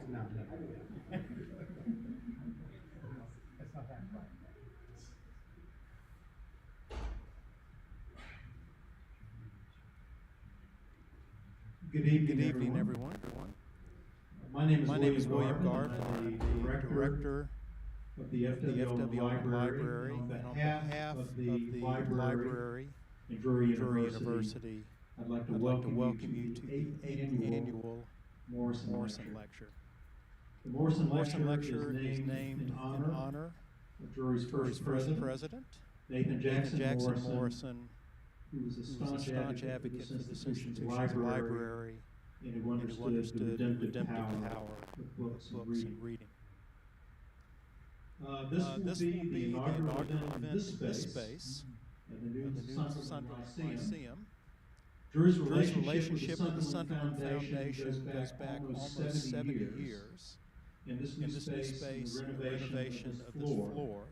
No, no. That's not that right. Good Good evening, evening, everyone. everyone. My name is My name is William William Garb, Garb. and I'm I'm the the director director of the of the FWO FWO Library. And Library, on and on behalf behalf of of the the library library and Drury and Drury University, University, I'd like to I'd like to welcome you welcome to you the to the 8th 8th annual annual Morrison Morrison Lecture. Lecture. The The Morrison Morrison Lecture is Lecture is named named in in honor honor of Drury's of Drury's first first president, president, Nathan Nathan Jackson Jackson Morrison, Morrison, who was a who was a staunch staunch advocate for advocate this for this institution's institution's library library, and who and who understood the understood the redemptive redemptive power power of books of and books reading. and reading. This will This be will the be the inaugural inaugural event in event this in this space space at the of new the new Sunderland Sunderland Lyceum. Lyceum. Drew's Drew's relationship with the Sunderland Foundation Foundation goes back almost almost 70 70 years. years. And this new And this new space and space the and the renovation renovation of of this this floor floor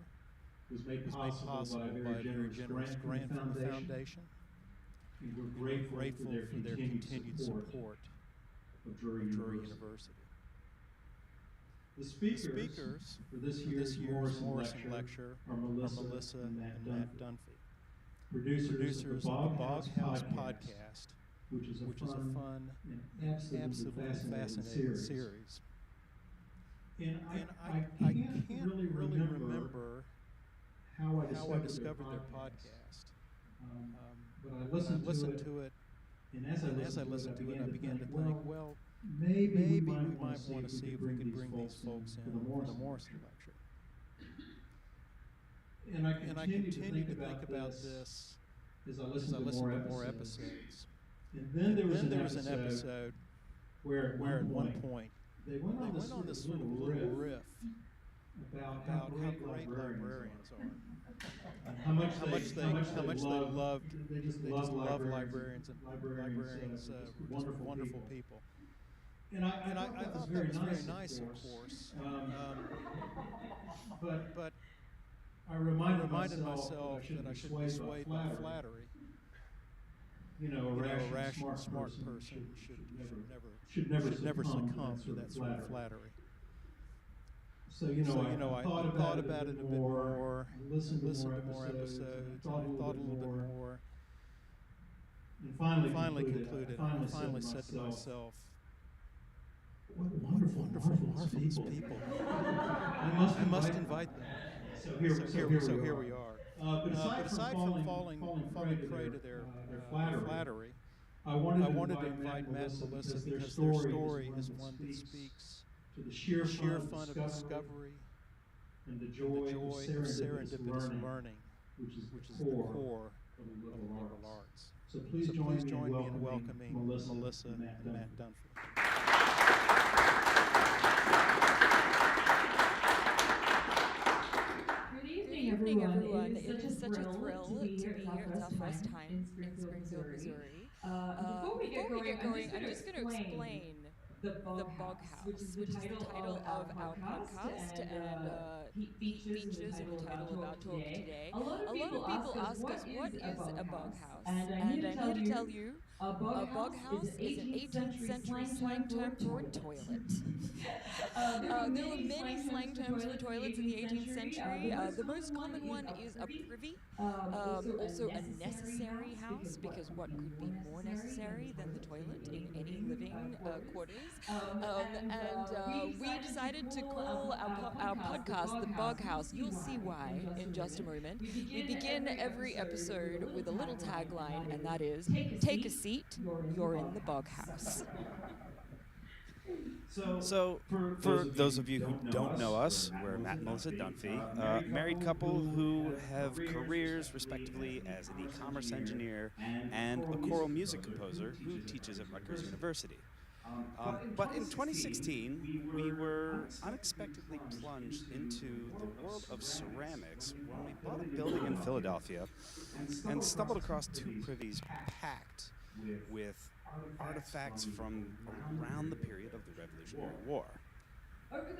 was made was made possible possible by a by very a very generous generous grant from grant the from the foundation. foundation. And we're And we're grateful grateful for their continued support of of Drury Drury University. University. The The speakers speakers for this for year's this year's Morrison Lecture are Melissa and Matt Dunphy, producers of the Bog House Podcast, which is a fun and absolutely fascinating series. And And I I can't can't really really remember remember how I discovered their podcast. But I listened to it, and as I listened to it, I began to think, well, maybe we might want to see if we could bring these folks in for the Morrison Lecture. And I continued to think about this as I as I listened listened to to more more episodes. episodes. And then there was an episode where where at one point they they went went on on this this sort sort of of little little riff riff about how about great how great librarians librarians are. are, And how much how much they loved, they just they love just love librarians, librarians, and librarians librarians just were just wonderful wonderful people. people. And I And thought I that was thought very that was very nice, nice, of of course. But But I I reminded reminded myself myself that that I I shouldn't shouldn't be be swayed swayed by by flattery. flattery. You know, a You know, a rational, rational, smart smart person person should never should never succumb succumb to that sort of flattery. So, So, I thought about it a bit more, I listened to listened more to more episodes, and episodes, I thought a and I thought a little little bit bit more, more. and Finally finally concluded, I I finally finally said said to to myself, myself, what what wonderful, marvelous people. people. I I must them. invite them. So So here we are. But But aside aside from from falling prey to their flattery, flattery, I I wanted wanted to invite Matt and Melissa because because their their story is is one one that that speaks speaks to the to sheer the sheer fun of fun of discovery discovery and the and the joy joy of of serendipitous serendipitous learning, learning, which is which is the the core core of the of the liberal liberal arts. arts. So please So join please me join in me in welcoming welcoming Melissa and Matt Dunphy. Dunphy. Good evening, everyone. It is such a thrill to be here. It's our first time in Springfield, Missouri. Before we get going, I'm just going to explain the Bog House, which is the title of our podcast and features in the title of our talk today. A lot of people ask us, what is a Bog House? And I'm here to tell you, a Bog House is an 18th century slang term for a toilet. There were many slang terms for toilets in the 18th century. The most common one is a privy, also a necessary house, because what could be more necessary than the toilet in any living quarters? And we decided to call our podcast the Bog House. You'll see why in just a moment. We begin every episode with a little tagline, and that is, "Take a seat, you're in the Bog House." So, for those of you who don't know us, we're Matt and Melissa Dunphy, a married couple who have careers respectively as an e-commerce engineer and a choral music composer who teaches at Rutgers University. But in 2016, we were unexpectedly plunged into the world of ceramics when we bought a building in Philadelphia and stumbled across two privies packed with artifacts from around the period of the Revolutionary War.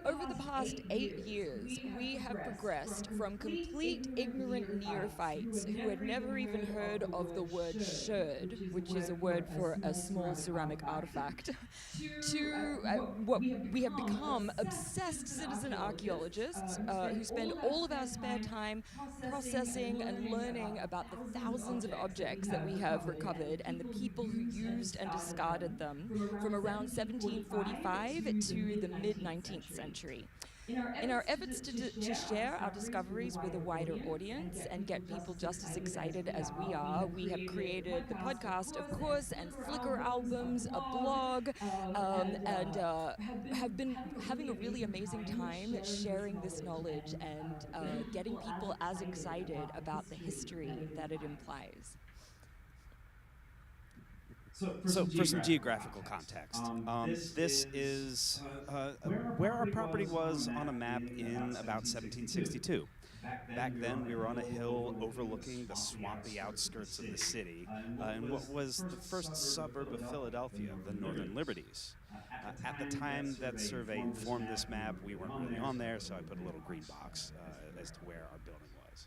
Over the past 8 years, we have progressed from complete ignorant neophytes who had never even heard of the word sherd, which is a word for a small ceramic artifact, to what we have become obsessed citizen archaeologists who spend all of our spare time processing and learning about the thousands of objects that we have recovered and the people who used and discarded them from around 1745 to the mid 19th century. In our efforts to share our discoveries with a wider audience and get people just as excited as we are, we have created the podcast, of course, and Flickr albums, a blog, and have been having a really amazing time sharing this knowledge and getting people as excited about the history that it implies. So, for some geographical context, this is where our property was on a map in about 1762. Back then, we were on a hill overlooking the swampy outskirts of the city in what was the first suburb of Philadelphia, the Northern Liberties. At the time that survey informed this map, we weren't really on there, so I put a little green box as to where our building was.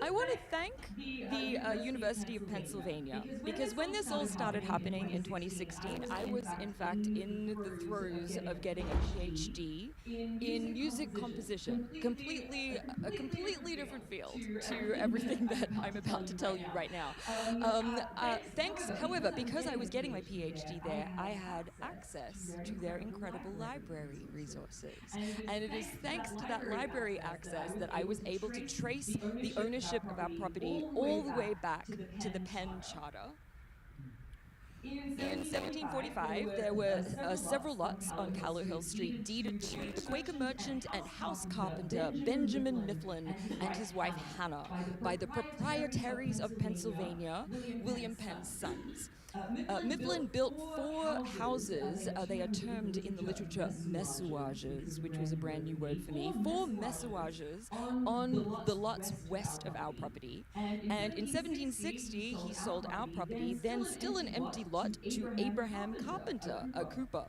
I want to thank the University of Pennsylvania because when this all started happening in 2016, I was in fact in the throes of getting a PhD in music composition, a completely different field to everything that I'm about to tell you right now. Thanks, however, because I was getting my PhD there, I had access to their incredible library resources. And it is thanks to that library access that I was able to trace the ownership of our property all the way back to the Penn Charter. In 1745, there were several lots on Callowhill Street deeded to the Quaker merchant and house carpenter Benjamin Mifflin and his wife Hannah by the proprietaries of Pennsylvania, William Penn's sons. Mifflin built 4 houses, they are termed in the literature messuages, which was a brand new word for me, 4 messuages on the lots west of our property. And in 1760, he sold our property, then still an empty lot, to Abraham Carpenter, a cooper.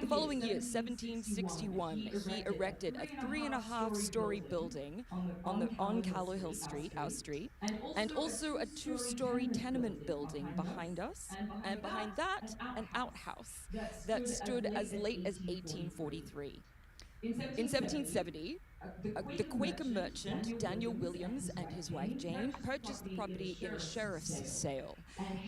The following year, 1761, he erected a 3.5-story building on Callowhill Street, our street, and also a 2-story tenement building behind us, and behind that, an outhouse that stood as late as 1843. In 1770, the Quaker merchant Daniel Williams and his wife Jane purchased the property in a sheriff's sale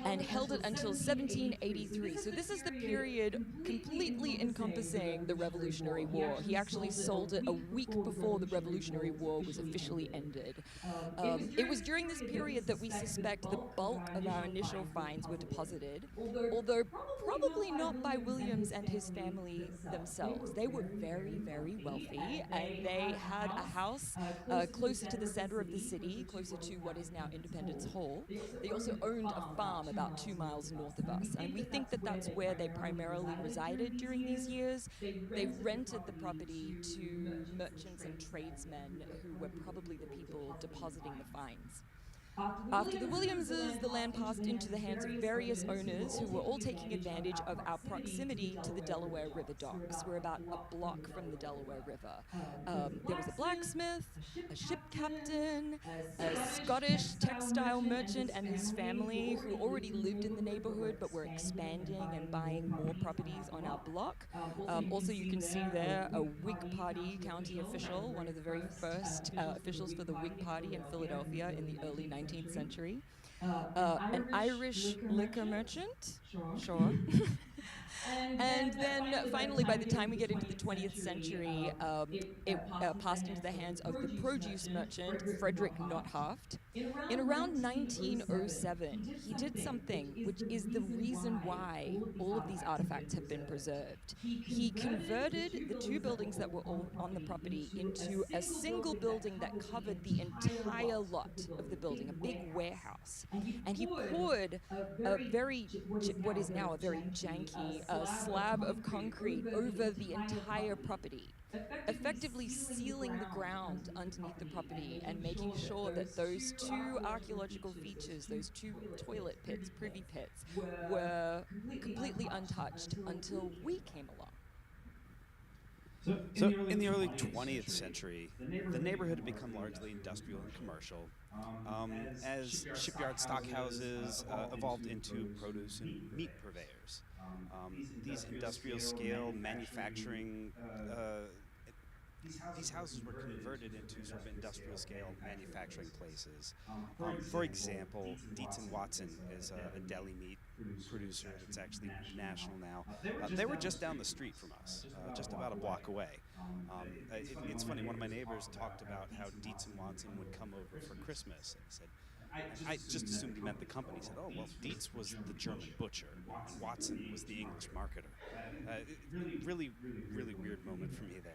and held it until 1783. So this is the period completely encompassing the Revolutionary War. He actually sold it a week before the Revolutionary War was officially ended. It was during this period that we suspect the bulk of our initial finds were deposited, although probably not by Williams and his family themselves. They were very, very wealthy, and they had a house closer to the center of the city, closer to what is now Independence Hall. They also owned a farm about 2 miles north of us, and we think that that's where they primarily resided during these years. They rented the property to merchants and tradesmen who were probably the people depositing the finds. After the Williamses, the land passed into the hands of various owners who were all taking advantage of our proximity to the Delaware River docks. We're about a block from the Delaware River. There was a blacksmith, a ship captain, a Scottish textile merchant and his family who already lived in the neighborhood but were expanding and buying more properties on our block. Also, you can see there a Whig Party county official, one of the very first officials for the Whig Party in Philadelphia in the early 19th century. An Irish liquor merchant, sure. And then finally, by the time we get into the 20th century, it passed into the hands of the produce merchant, Frederick Nothaft. In around 1907, he did something which is the reason why all of these artifacts have been preserved. He converted the 2 buildings that were all on the property into a single building that covered the entire lot of the building, a big warehouse. And he poured what is now a very janky slab of concrete over the entire property, effectively sealing the ground underneath the property and making sure that those 2 archaeological features, those 2 toilet pits, privy pits, were completely untouched until we came along. So, in the early 20th century, the neighborhood had become largely industrial and commercial, as shipyard stockhouses evolved into produce and meat purveyors. These industrial scale manufacturing these houses were converted into sort of industrial scale manufacturing places. For example, Dietz and Watson is a deli meat producer that's actually national now. They were just down the street from us, just about a block away. It's funny. One of my neighbors talked about how Dietz and Watson would come over for Christmas, and he said, and I just assumed he meant the company. He said, "Oh, well, Dietz was the German butcher, and Watson was the English marketer." Really, really weird moment for me there.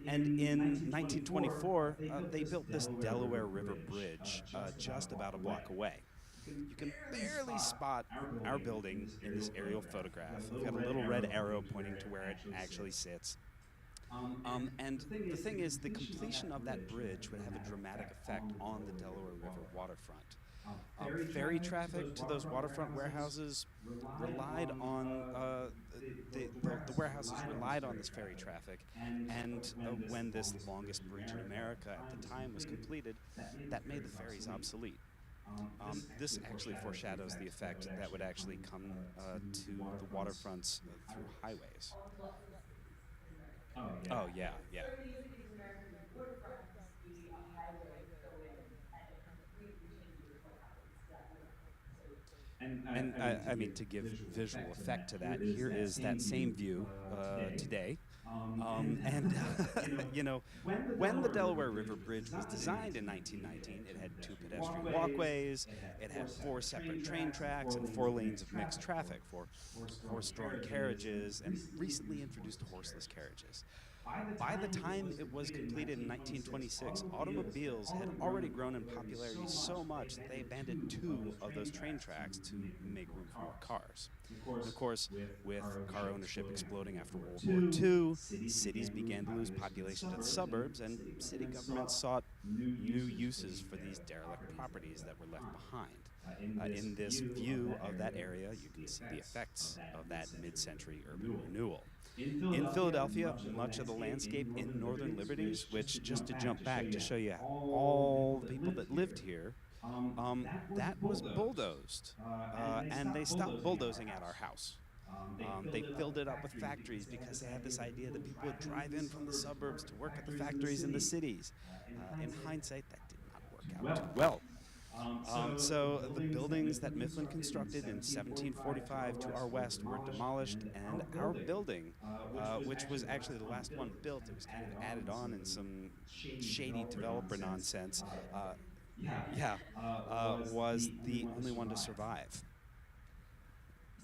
And in 1924, they built this Delaware River Bridge just about a block away. You can barely spot our building in this aerial photograph. I've got a little red arrow pointing to where it actually sits. And the thing is, the completion of that bridge would have a dramatic effect on the Delaware River waterfront. Ferry traffic to those waterfront warehouses relied on the warehouses relied on this ferry traffic, and when this longest bridge in America at the time was completed, that made the ferries obsolete. This actually foreshadows the effect that would actually come to the waterfronts through highways. Oh yeah. Oh yeah, yeah. So if these American waterfronts, a highway go in and it completely changes what happens to that waterfront. So And I mean, to give visual effect to that, here is that same view today. And you know, when the Delaware River Bridge was designed in 1919, it had two pedestrian walkways, it had four separate train tracks, and four lanes of mixed traffic for horse-drawn carriages, and recently introduced horseless carriages. By the time it was completed in 1926, automobiles had already grown in popularity so much that they abandoned two of those train tracks to make room for more cars. And of course, with car ownership exploding after World War II, cities began to lose population to the suburbs, and city governments sought new uses for these derelict properties that were left behind. In this view of that area, you can see the effects of that mid-century urban renewal. In Philadelphia, much of the landscape in Northern Liberties, which, just to jump back to show you all the people that lived here, that was bulldozed. And they stopped bulldozing at our house. They filled it up with factories because they had this idea that people would drive in from the suburbs to work at the factories in the cities. In hindsight, that did not work out too well. So the buildings that Mifflin constructed in 1745 to our west were demolished, and our building, which was actually the last one built, it was kind of added on in some shady developer nonsense, was the only one to survive.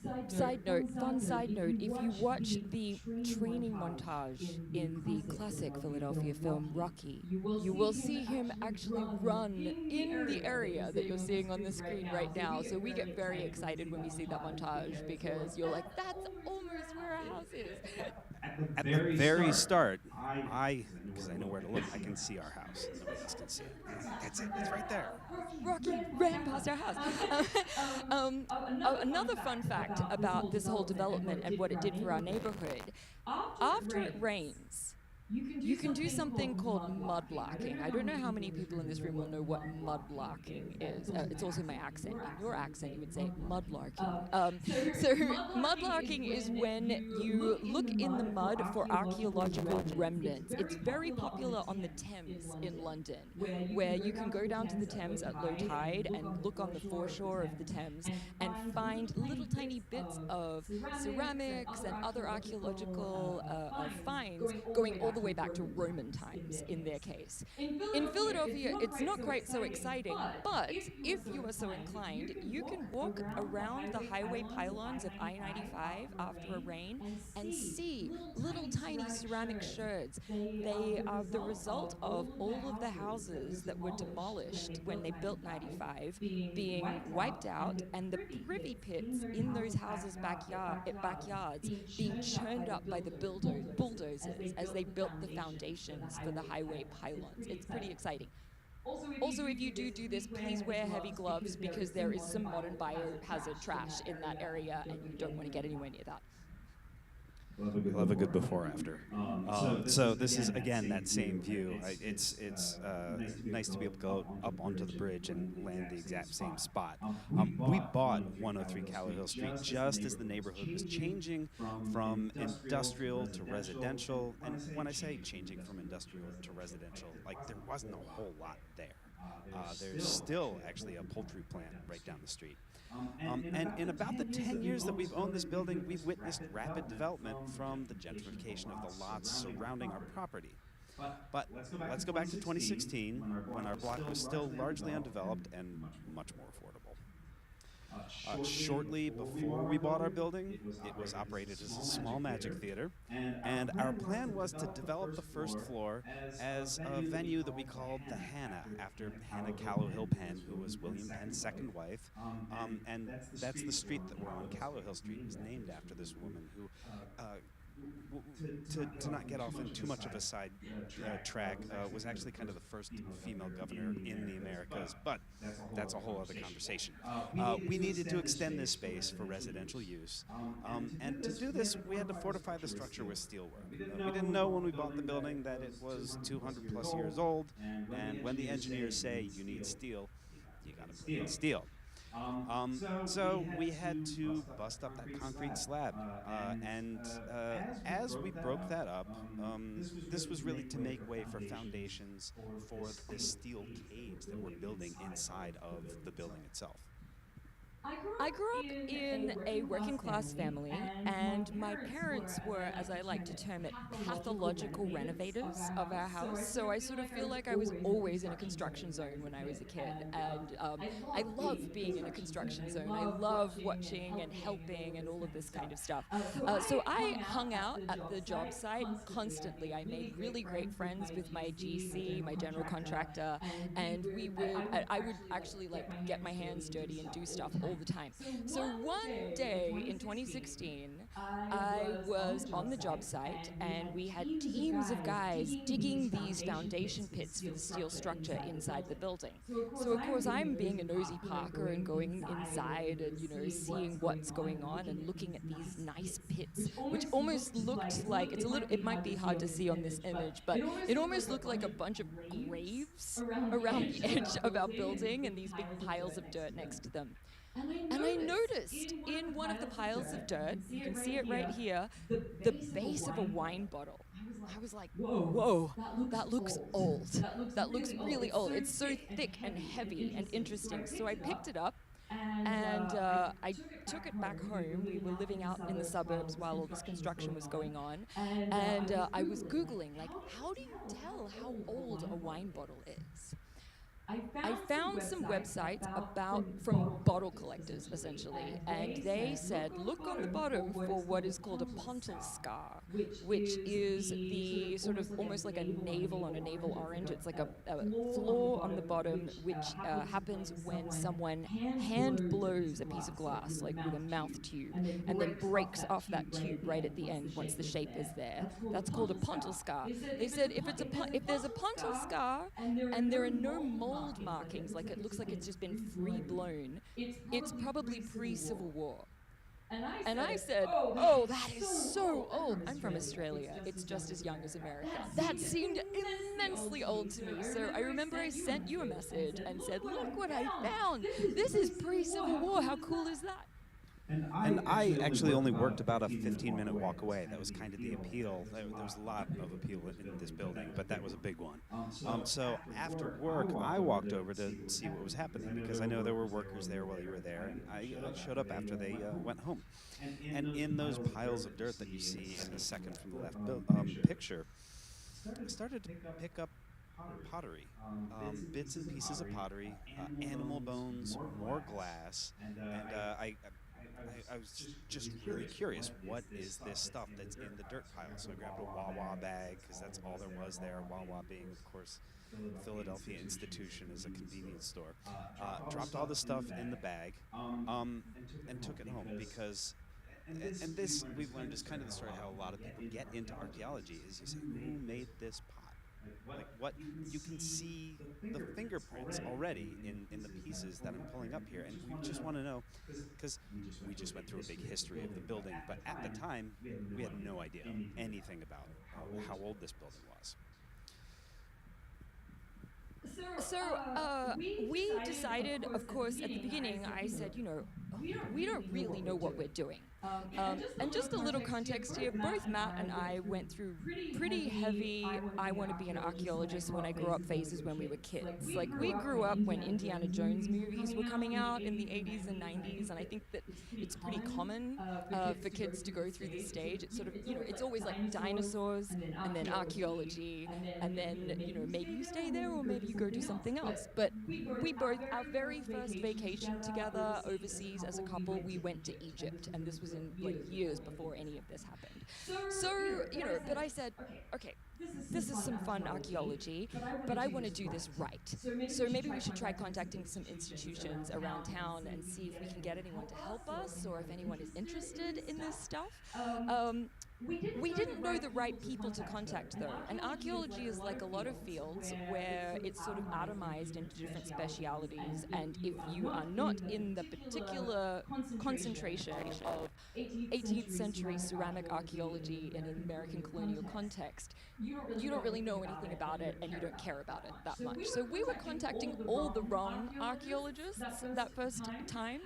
Fun side note, if you watch the training montage in the classic Philadelphia film Rocky, you will see him actually run in the area that you're seeing on the screen right now. So we get very excited when we see that montage because you're like, that's almost where our house is. At the very start, because I know where to look, I can see our house. Nobody else can see it. That's it. It's right there. Rocky ran past our house. Another fun fact about this whole development and what it did for our neighborhood, after it rains, you can do something called mudlarking. I don't know how many people in this room will know what mudlarking is. It's also my accent. In your accent, you would say mudlarking. So mudlarking is when you look in the mud for archaeological remnants. It's very popular on the Thames in London, where you can go down to the Thames at low tide and look on the foreshore of the Thames and find little tiny bits of ceramics and other archaeological finds going all the way back to Roman times in their case. In Philadelphia, it's not quite so exciting, but if you are so inclined, you can walk around the highway pylons of I-95 after a rain and see little tiny ceramic sherds. They are the result of all of the houses that were demolished when they built 95 being wiped out, and the privy pits in those houses' backyards being churned up by the bulldozers as they built the foundations for the highway pylons. It's pretty exciting. Also, if you do this, please wear heavy gloves because there is some modern biohazard trash in that area and you don't want to get anywhere near that. You'll have a good before after. So this is again that same view. It's nice to be able to go up onto the bridge and land the exact same spot. We bought 103 Callowhill Street just as the neighborhood was changing from industrial to residential. And when I say changing from industrial to residential, like there wasn't a whole lot there. There's still actually a poultry plant right down the street. And in about the 10 years that we've owned this building, we've witnessed rapid development from the gentrification of the lots surrounding our property. But let's go back to 2016, when our block was still largely undeveloped and much more affordable. Shortly before we bought our building, it was operated as a small magic theater, and our plan was to develop the first floor as a venue that we called the Hannah, after Hannah Callowhill Penn, who was William Penn's second wife. And that's the street that we're on. Callowhill Street is named after this woman who, to not get off in too much of a side track, was actually kind of the first female governor in the Americas, but that's a whole other conversation. We needed to extend this space for residential use, and to do this, we had to fortify the structure with steelwork. We didn't know when we bought the building that it was 200 plus years old, and when the engineers say you need steel, you gotta put in steel. So we had to bust up that concrete slab, and as we broke that up, this was really to make way for foundations for this steel cage that we're building inside of the building itself. I grew up in a working class family, and my parents were, as I like to term it, pathological renovators of our house. So I sort of feel like I was always in a construction zone when I was a kid. And I love being in a construction zone. I love watching and helping and all of this kind of stuff. So I hung out at the job site constantly. I made really great friends with my GC, my general contractor, and I would actually like get my hands dirty and do stuff all the time. So one day in 2016, I was on the job site and we had teams of guys digging these foundation pits for the steel structure inside the building. So of course I'm being a nosy Parker and going inside and, seeing what's going on and looking at these nice pits, which almost looked like, it might be hard to see on this image, but it almost looked like a bunch of graves around the edge of our building and these big piles of dirt next to them. And I noticed in one of the piles of dirt, you can see it right here, the base of a wine bottle. I was like, whoa, that looks old. That looks really old. It's so thick and heavy and interesting. So I picked it up and I took it back home. We were living out in the suburbs while all this construction was going on. And I was Googling, like, how do you tell how old a wine bottle is? I found some websites from bottle collectors, essentially, and they said, look on the bottom for what is called a pontil scar, which is the sort of almost like a navel on a navel orange. It's like a flaw on the bottom, which happens when someone hand blows a piece of glass, like with a mouth tube, and then breaks off that tube right at the end once the shape is there. That's called a pontil scar. They said if there's a pontil scar and there are no mold markings, like it looks like it's just been free blown, it's probably pre-Civil War. And I said, oh, that is so old. I'm from Australia. It's just as young as America. That seemed immensely old to me. So I remember I sent you a message and said, look what I found. This is pre-Civil War. How cool is that? And I actually only worked about a 15-minute walk away. That was kind of the appeal. There was a lot of appeal in this building, but that was a big one. So after work, I walked over to see what was happening because I know there were workers there while you were there, and I showed up after they went home. And in those piles of dirt that you see in the second from the left picture, I started to pick up pottery, bits and pieces of pottery, animal bones, more glass, and I was just really curious, what is this stuff that's in the dirt pile? So I grabbed a Wawa bag, because that's all there was there, Wawa being, of course, Philadelphia institution is a convenience store. Dropped all the stuff in the bag and took it home because, and this we've learned is kind of the story how a lot of people get into archaeology is you say, who made this pot? Like what you can see the fingerprints already in the pieces that I'm pulling up here, and we just want to know because we just went through a big history of the building, but at the time we had no idea anything about how old this building was. So we decided, of course, at the beginning, I said, we don't really know what we're doing. And just a little context here, both Matt and I went through pretty heavy I want to be an archaeologist when I grew up phases when we were kids. Like, we grew up when Indiana Jones movies were coming out in the 80s and 90s, and I think that it's pretty common for kids to go through this stage. It's sort of, it's always like dinosaurs and then archaeology, and then, maybe you stay there or maybe you go do something else. But we both, our very first vacation together overseas as a couple, we went to Egypt, and this was in like years before any of this happened. So, but I said, okay, this is some fun archaeology, but I want to do this right. So maybe we should try contacting some institutions around town and see if we can get anyone to help us, or if anyone is interested in this stuff. We didn't know the right people to contact, though. And archaeology is like a lot of fields where it's sort of atomized into different specialities. And if you are not in the particular concentration of 18th century ceramic archaeology in an American colonial context, you don't really know anything about it, and you don't care about it that much. So we were contacting all the wrong archaeologists that first time.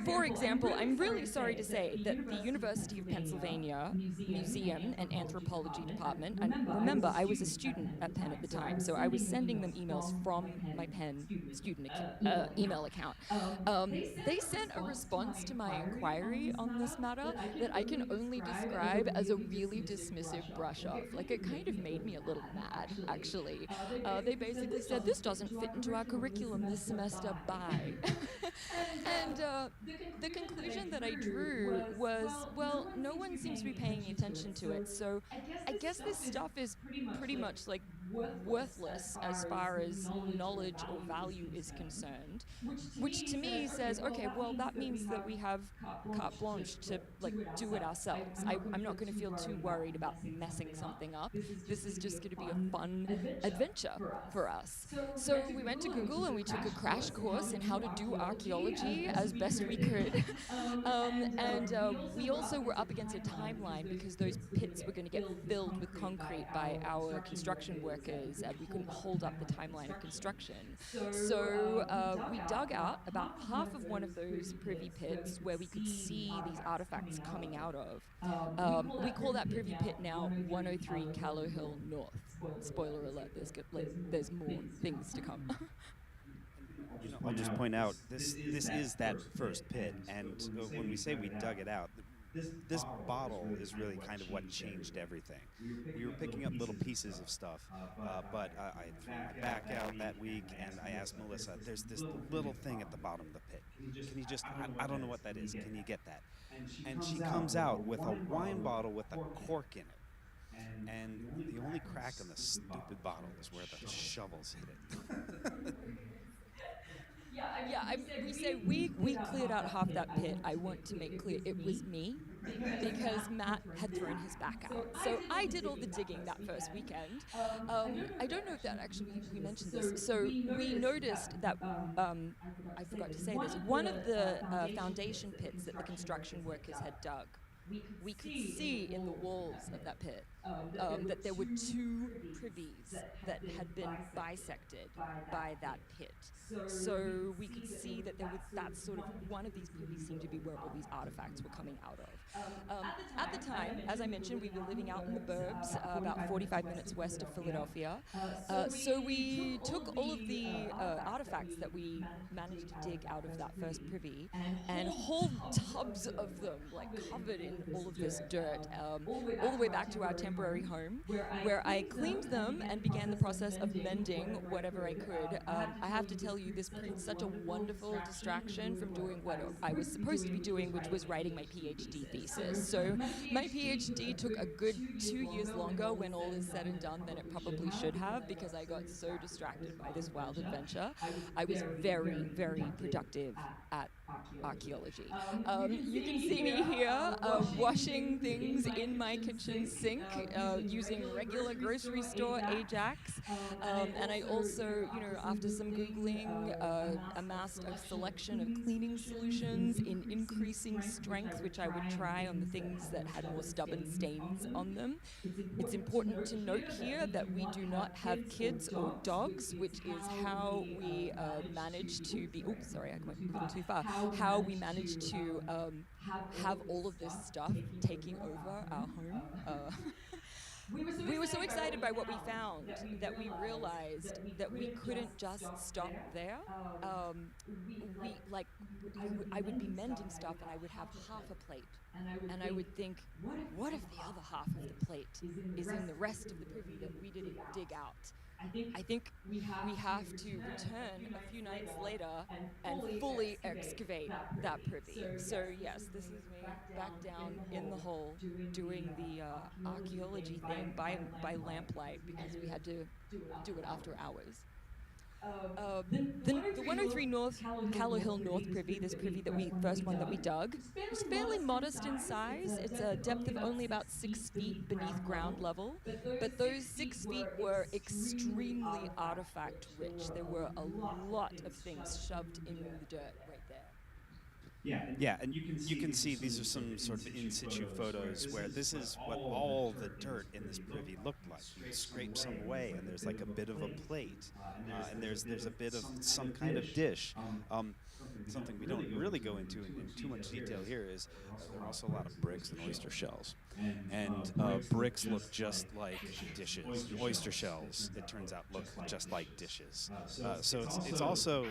For example, I'm really sorry to say that the University of Pennsylvania Museum and Anthropology Department, and remember, I was a student at Penn at the time, so I was sending them emails from my Penn student email account. They sent a response to my inquiry on this matter that I can only describe as a really dismissive brush off. Like, it kind of made me a little mad, actually. They basically said, this doesn't fit into our curriculum this semester, bye. And the conclusion that I drew was, well, no one seems to be paying attention to it, so I guess this stuff is pretty much like worthless as far as knowledge or value is concerned, which to me says, okay, well, that means that we have carte blanche to like do it ourselves. I'm not going to feel too worried about messing something up. This is just going to be a fun adventure for us. So we went to Google and we took a crash course in how to do archaeology as best we could. And we also were up against a timeline because those pits were going to get filled with concrete by our construction workers, and we couldn't hold up the timeline of construction. So we dug out about half of one of those privy pits where we could see these artifacts coming out of. We call that privy pit now 103 Callow Hill North. Spoiler alert, there's more things to come. I'll just point out this is that first pit, and when we say we dug it out, this bottle is really kind of what changed everything. We were picking up little pieces of stuff, but I had thrown my back out that week, and I asked Melissa, there's this little thing at the bottom of the pit. Can you just, I don't know what that is, can you get that? And she comes out with a wine bottle with a cork in it. And the only crack in the stupid bottle is where the shovels hit it. We say we cleared out half that pit. I want to make clear it was me, because Matt had thrown his back out. So I did all the digging that first weekend. I don't know if that actually, we mentioned this. So we noticed that, I forgot to say this, one of the foundation pits that the construction workers had dug, we could see in the walls of that pit that there were two privies that had been bisected by that pit. So we could see that that's sort of, one of these privies seemed to be where all these artifacts were coming out of. At the time, as I mentioned, we were living out in the burbs, about 45 minutes west of Philadelphia. So we took all of the artifacts that we managed to dig out of that first privy, and whole tubs of them, like covered in all of this dirt, all the way back to our temporary home, where I cleaned them and began the process of mending whatever I could. I have to tell you, this proved such a wonderful distraction from doing what I was supposed to be doing, which was writing my PhD thesis. So my PhD took a good 2 years longer when all is said and done than it probably should have, because I got so distracted by this wild adventure. I was very, very productive at archaeology. You can see me here washing things in my kitchen sink using regular grocery store Ajax. And I also, after some Googling, amassed a selection of cleaning solutions in increasing strength, which I would try on the things that had more stubborn stains on them. It's important to note here that we do not have kids or dogs, which is how we managed to be, oops, sorry, I went a little too far, how we managed to have all of this stuff taking over our home. We were so excited by what we found that we realized that we couldn't just stop there. We like I would be mending stuff and I would have half a plate, and I would think, what if the other half of the plate is in the rest of the privy that we didn't dig out? I think we have to return a few nights later and fully excavate that privy. So yes, this is me back down in the hole doing the archaeology thing by lamplight because we had to do it after hours. The 103 North Callow Hill North Privy, this privy that we first one that we dug, was fairly modest in size. It's a depth of only about 6 feet beneath ground level, but those 6 feet were extremely artifact rich. There were a lot of things shoved in the dirt right there. Yeah, and you can see these are some sort of in situ photos where this is what all the dirt in this privy looked like. You scrape some away, and there's like a bit of a plate, and there's a bit of some kind of dish. Um, Something we don't really go into in too much detail here is there are also a lot of bricks and oyster shells. And bricks look just like dishes. Oyster shells, it turns out, look just like dishes. So it's also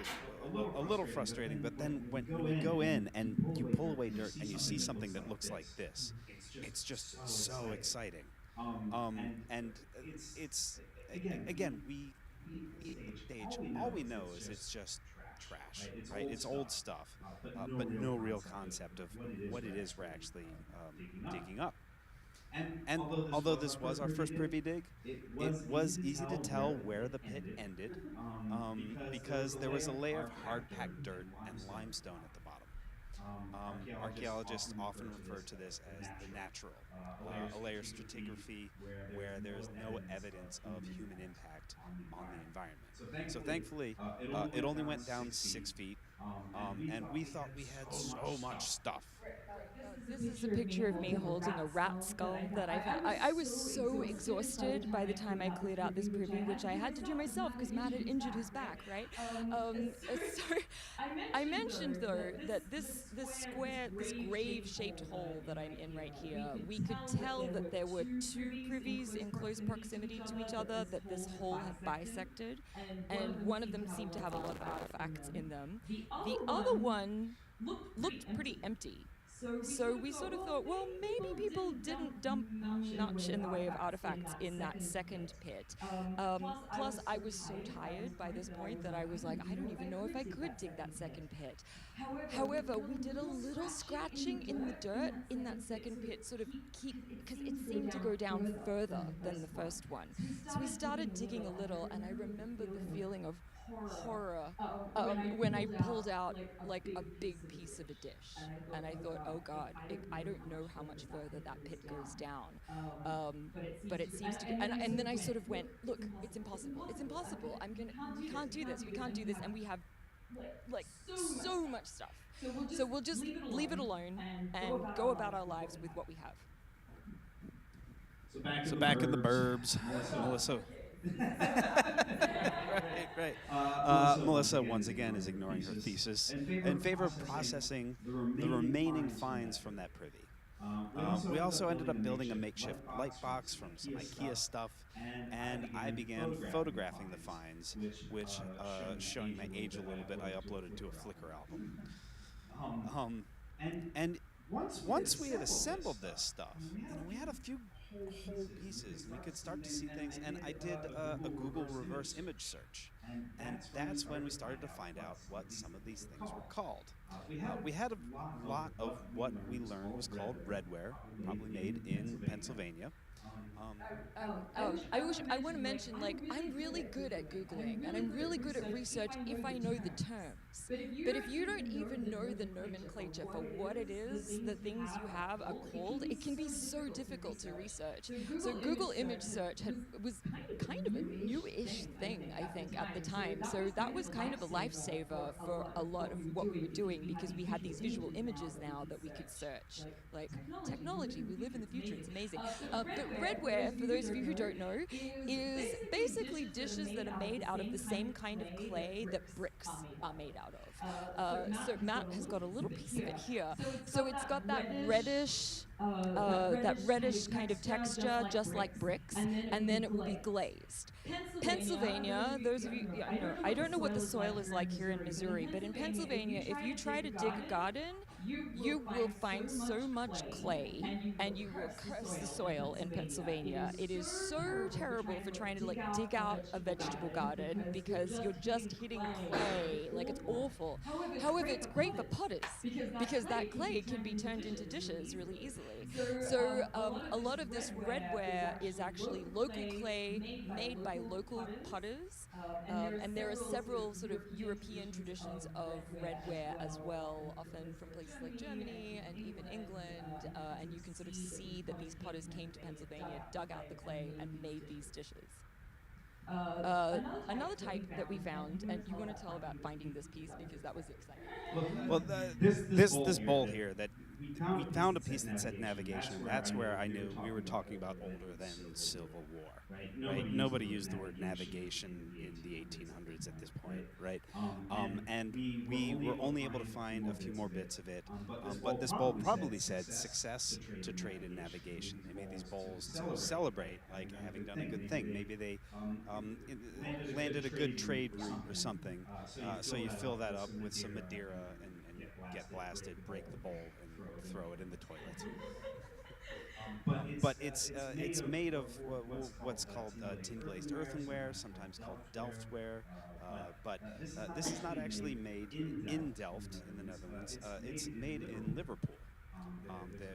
a little frustrating. But then when you go in and you pull away dirt and you see something that looks like this, it's just so exciting. And it's again, at this stage, all we know is it's just trash, right? It's old stuff, but no real concept of what it is we're actually digging up. And although this was our first privy dig, it was easy to tell where the pit ended because there was a layer of hard packed dirt and limestone at the bottom. Archaeologists often refer to this as the natural, a layer stratigraphy where there is no evidence of human impact on the environment. So thankfully, it only went down 6 feet, and we thought we had so much stuff. This is a picture of me holding a rat skull that I found. I was so exhausted by the time I cleared out this privy, which I had to do myself because Matt had injured his back, right? So I mentioned though that this square, this grave-shaped hole that I'm in right here, we could tell that there were two privies in close proximity to each other that this hole had bisected, and one of them seemed to have a lot of artifacts in them. The other one looked pretty empty. So we sort of thought, well, maybe people didn't dump much in the way of artifacts in that second pit. Plus, I was so tired by this point that I was like, I don't even know if I could dig that second pit. However, we did a little scratching in the dirt in that second pit, sort of because it seemed to go down further than the first one. So we started digging a little, and I remember the feeling of horror when I pulled out like a big piece of a dish, and I thought, oh God, I don't know how much further that pit goes down, but it seems to go, and then I sort of went, look, it's impossible, we can't do this, and we have like so much stuff, so we'll just leave it alone and go about our lives with what we have. So back in the burbs, Melissa. Right. Melissa once again is ignoring her thesis in favor of processing the remaining finds from that privy. We also ended up building a makeshift light box from some IKEA stuff, and I began photographing the finds, which, showing my age a little bit, I uploaded to a Flickr album. And once we had assembled this stuff, we had a few whole pieces, and we could start to see things. And I did a Google reverse image search, and that's when we started to find out what some of these things were called. We had a lot of what we learned was called redware, probably made in Pennsylvania. I want to mention, like, I'm really good at Googling and I'm really good at research if I know the terms. But if you don't even know the nomenclature for what it is, the things you have are called, it can be so difficult to research. So Google image search was kind of a newish thing, I think, at the time. So that was kind of a lifesaver for a lot of what we were doing because we had these visual images now that we could search. Like, technology, we live in the future, it's amazing. But redware, for those of you who don't know, is basically dishes that are made out of the same kind of clay that bricks are made out of. So Matt has got a little piece of it here. So it's got that reddish kind of texture, just like bricks, and then it will be glazed. Pennsylvania, those of you, yeah, I don't know what the soil is like here in Missouri, but in Pennsylvania, if you try to dig a garden, you will find so much clay and you will curse the soil in Pennsylvania. It is so terrible for trying to like dig out a vegetable garden because you're just hitting clay. Like, it's awful. However, it's great for potters because that clay can be turned into dishes really easily. So a lot of this redware is actually local clay made by local potters. And there are several sort of European traditions of redware as well, often from places like Germany and even England. And you can sort of see that these potters came to Pennsylvania, dug out the clay, and made these dishes. Another type that we found, and you want to tell about finding this piece because that was exciting. Well, this bowl here that we found a piece that said navigation, and that's where I knew we were talking about older than Civil War, right? Nobody used the word navigation in the 1800s at this point, right? And we were only able to find a few more bits of it, but this bowl probably said success to trade in navigation. They made these bowls to celebrate, like, having done a good thing. Maybe they landed a good trade route or something. So you fill that up with some Madeira and get blasted, break the bowl, and throw it in the toilet. But it's made of what's called tin glazed earthenware, sometimes called Delftware. But this is not actually made in Delft in the Netherlands. It's made in Liverpool.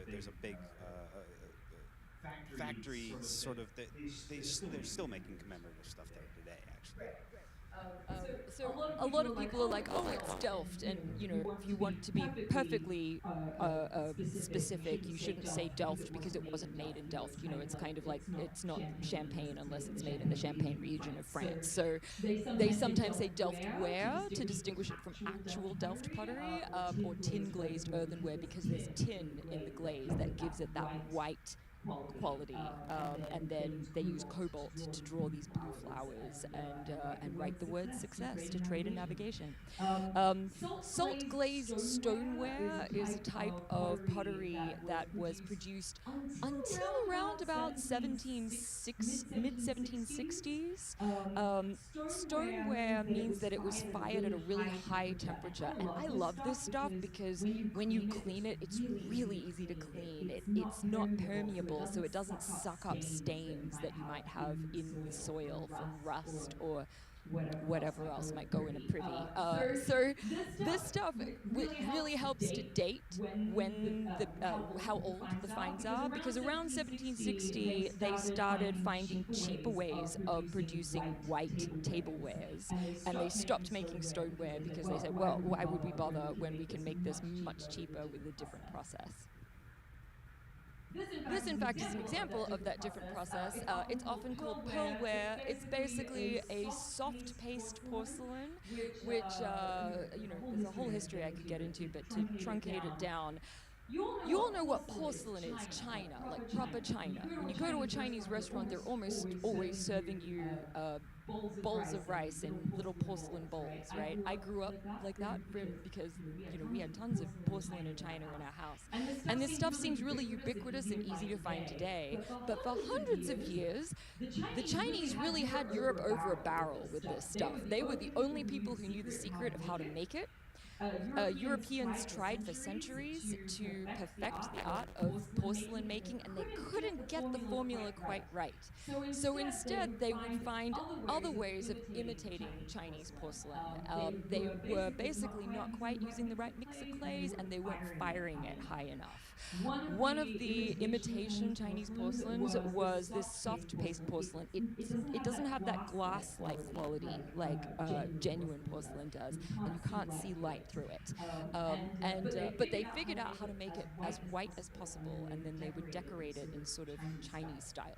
There's a big factory, sort of. They're still making commemorative stuff there today, actually. So a lot of people are like, oh, it's Delft, and if you want to be perfectly specific, you shouldn't say Delft because it wasn't made in Delft. It's kind of like it's not Champagne unless it's made in the Champagne region of France. So they sometimes say Delft ware to distinguish it from actual Delft pottery, or tin glazed earthenware because there's tin in the glaze that gives it that white quality, and then they use cobalt to draw these blue flowers and write the word success to trade and navigation. Salt glazed stoneware is a type of pottery that was produced until around about mid 1760s. Stoneware means that it was fired at a really high temperature, and I love this stuff because when you clean it, it's really easy to clean. It's not permeable, so it doesn't suck up stains that you might have in the soil from rust or whatever else might go in a privy. So this stuff really helps to date when how old the finds are, because around 1760 they started finding cheaper ways of producing white tablewares, and they stopped making stoneware because they said, well, why would we bother when we can make this much cheaper with a different process? This, in fact, is an example of that different process. It's often called pearlware. It's basically a soft paste porcelain, which, there's a whole history I could get into, but to truncate it down, you all know what porcelain is, china, like proper china. When you go to a Chinese restaurant, they're almost always serving you bowls of rice in little porcelain bowls, right? I grew up like that because, we had tons of porcelain and china in our house. And this stuff seems really ubiquitous and easy to find today. But for hundreds of years, the Chinese really had Europe over a barrel with this stuff. They were the only people who knew the secret of how to make it. Europeans tried for centuries to perfect the art of porcelain making, and they couldn't get the formula quite right. So instead, they would find other ways of imitating Chinese porcelain. They were basically not quite using the right mix of clays, and they weren't firing it high enough. One of the imitation Chinese porcelains was this soft paste porcelain. It doesn't have that glass-like quality like genuine porcelain does, and you can't see light through it. But they figured out how to make it as white as possible, and then they would decorate it in sort of Chinese styles.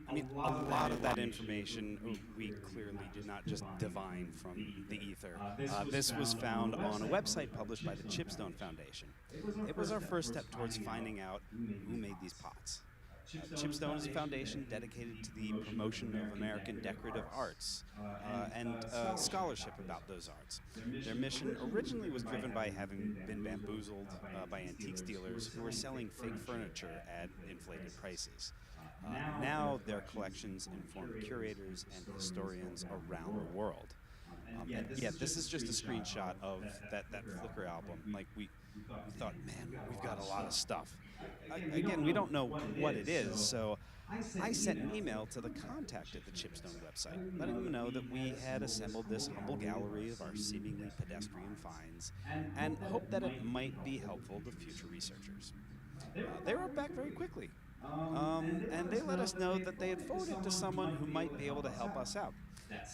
I mean, a lot of that information we clearly did not just divine from the ether. This was found on a website published by the Chipstone Foundation. It was our first step towards finding out who made these pots. Chipstone is a foundation dedicated to the promotion of American decorative arts and scholarship about those arts. Their mission originally was driven by having been bamboozled by antiques dealers who were selling fake furniture at inflated prices. Now their collections inform curators and historians around the world. And yeah, this is just a screenshot of that Flickr album. Like we thought, man, we've got a lot of stuff. Again, we don't know what it is, so I sent an email to the contact at the Chipstone website, letting them know that we had assembled this humble gallery of our seemingly pedestrian finds, and hoped that it might be helpful to future researchers. They wrote back very quickly, and they let us know that they had forwarded to someone who might be able to help us out.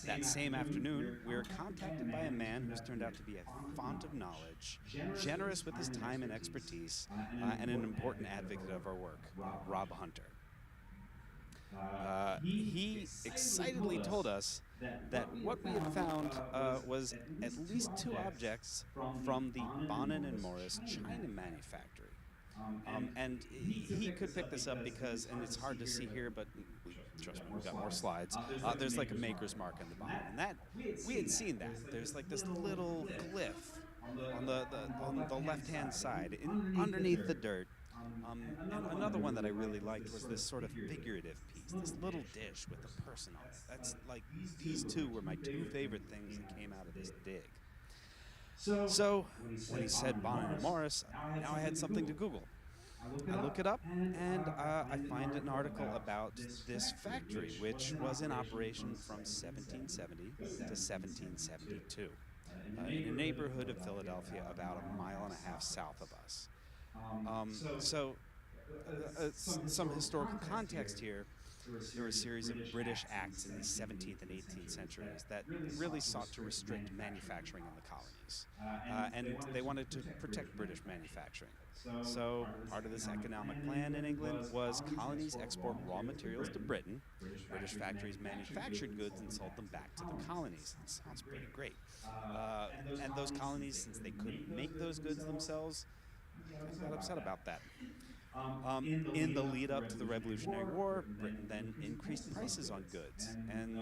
That same afternoon, we were contacted by a man who's turned out to be a font of knowledge, generous with his time and expertise, and an important advocate of our work, Rob Hunter. He excitedly told us that what we had found was at least two objects from the Bonin and Morris China manufactory. And he could pick this up because, and it's hard to see here, but trust me, we've got more slides. There's like a maker's mark on the bottom, and that we had seen that. There's like this little glyph on the left-hand side, underneath the dirt. And another one that I really liked was this sort of figurative piece, this little dish with a person on it. That's like, these two were my two favorite things that came out of this dig. So when he said Bonin and Morris, now I had something to Google. I look it up, and I find an article about this factory, which was in operation from 1770 to 1772 in a neighborhood of Philadelphia about a mile and a half south of us. Some historical context here. There were a series of British acts in the 17th and 18th centuries that really sought to restrict manufacturing in the colonies. And they wanted to protect British manufacturing. So part of this economic plan in England was colonies export raw materials to Britain. British factories manufactured goods and sold them back to the colonies. That sounds pretty great. And those colonies, since they couldn't make those goods themselves, got upset about that. In the lead up to the Revolutionary War, Britain then increased prices on goods and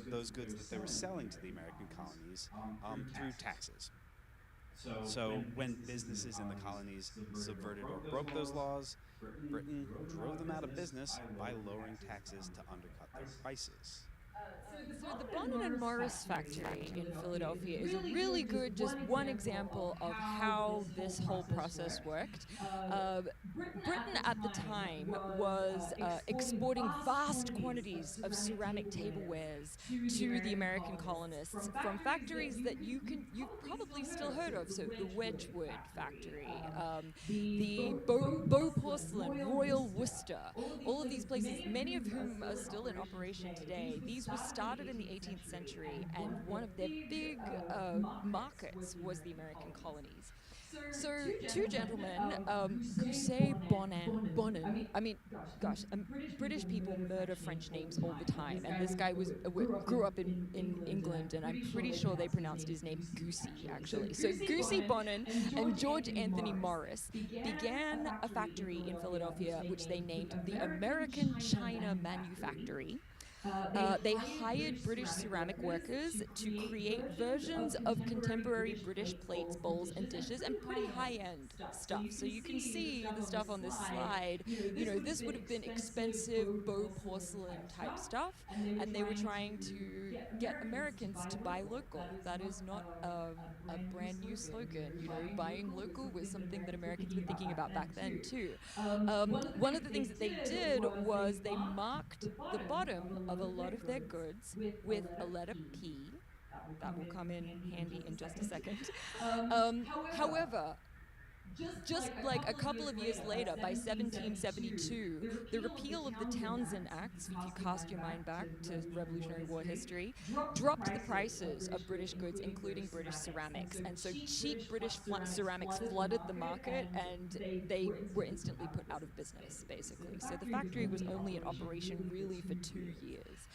those goods that they were selling to the American colonies through taxes. So when businesses in the colonies subverted or broke those laws, Britain drove them out of business by lowering taxes to undercut their prices. So the Bonin and Morris factory in Philadelphia is a really good, just one example of how this whole process worked. Britain at the time was exporting vast quantities of ceramic tablewares to the American colonists from factories that you've probably still heard of. So the Wedgwood factory, the Bow Porcelain, Royal Worcester, all of these places, many of whom are still in operation today. These were started in the 18th century, and one of their big markets was the American colonies. So two gentlemen, Gousset Bonin, I mean, gosh, British people murder French names all the time, and this guy grew up in England, and I'm pretty sure they pronounced his name Goosey, actually. So Goosey Bonin and George Anthony Morris began a factory in Philadelphia, which they named the American China Manufactory. They hired British ceramic workers to create versions of contemporary British plates, bowls, and dishes, and pretty high end stuff. So you can see the stuff on this slide. This would have been expensive Beau porcelain type stuff, and they were trying to get Americans to buy local. That is not a brand new slogan. Buying local was something that Americans were thinking about back then too. One of the things that they did was they marked the bottom of a lot of their goods with a letter P. That will come in handy in just a second. However, just like a couple of years later, by 1772, the repeal of the Townshend Acts, if you cast your mind back to Revolutionary War history, dropped the prices of British goods, including British ceramics. And so cheap British ceramics flooded the market, and they were instantly put out of business, basically. So the factory was only in operation really for 2 years.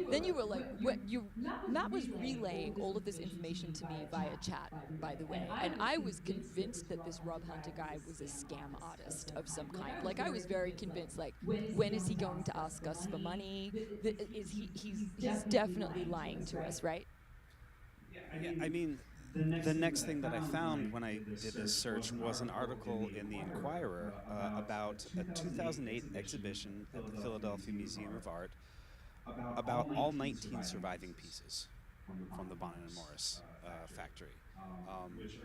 Then you were like, what you Matt was relaying all of this information to me via chat, by the way, and I was convinced that this Rob Hunter guy was a scam artist of some kind. Like, I was very convinced, like, when is he going to ask us for money? He's definitely lying to us, right? Yeah, I mean, the next thing that I found when I did this search was an article in the Inquirer about a 2008 exhibition at the Philadelphia Museum of Art about all 19 surviving pieces from the Bonnet and Morris factory,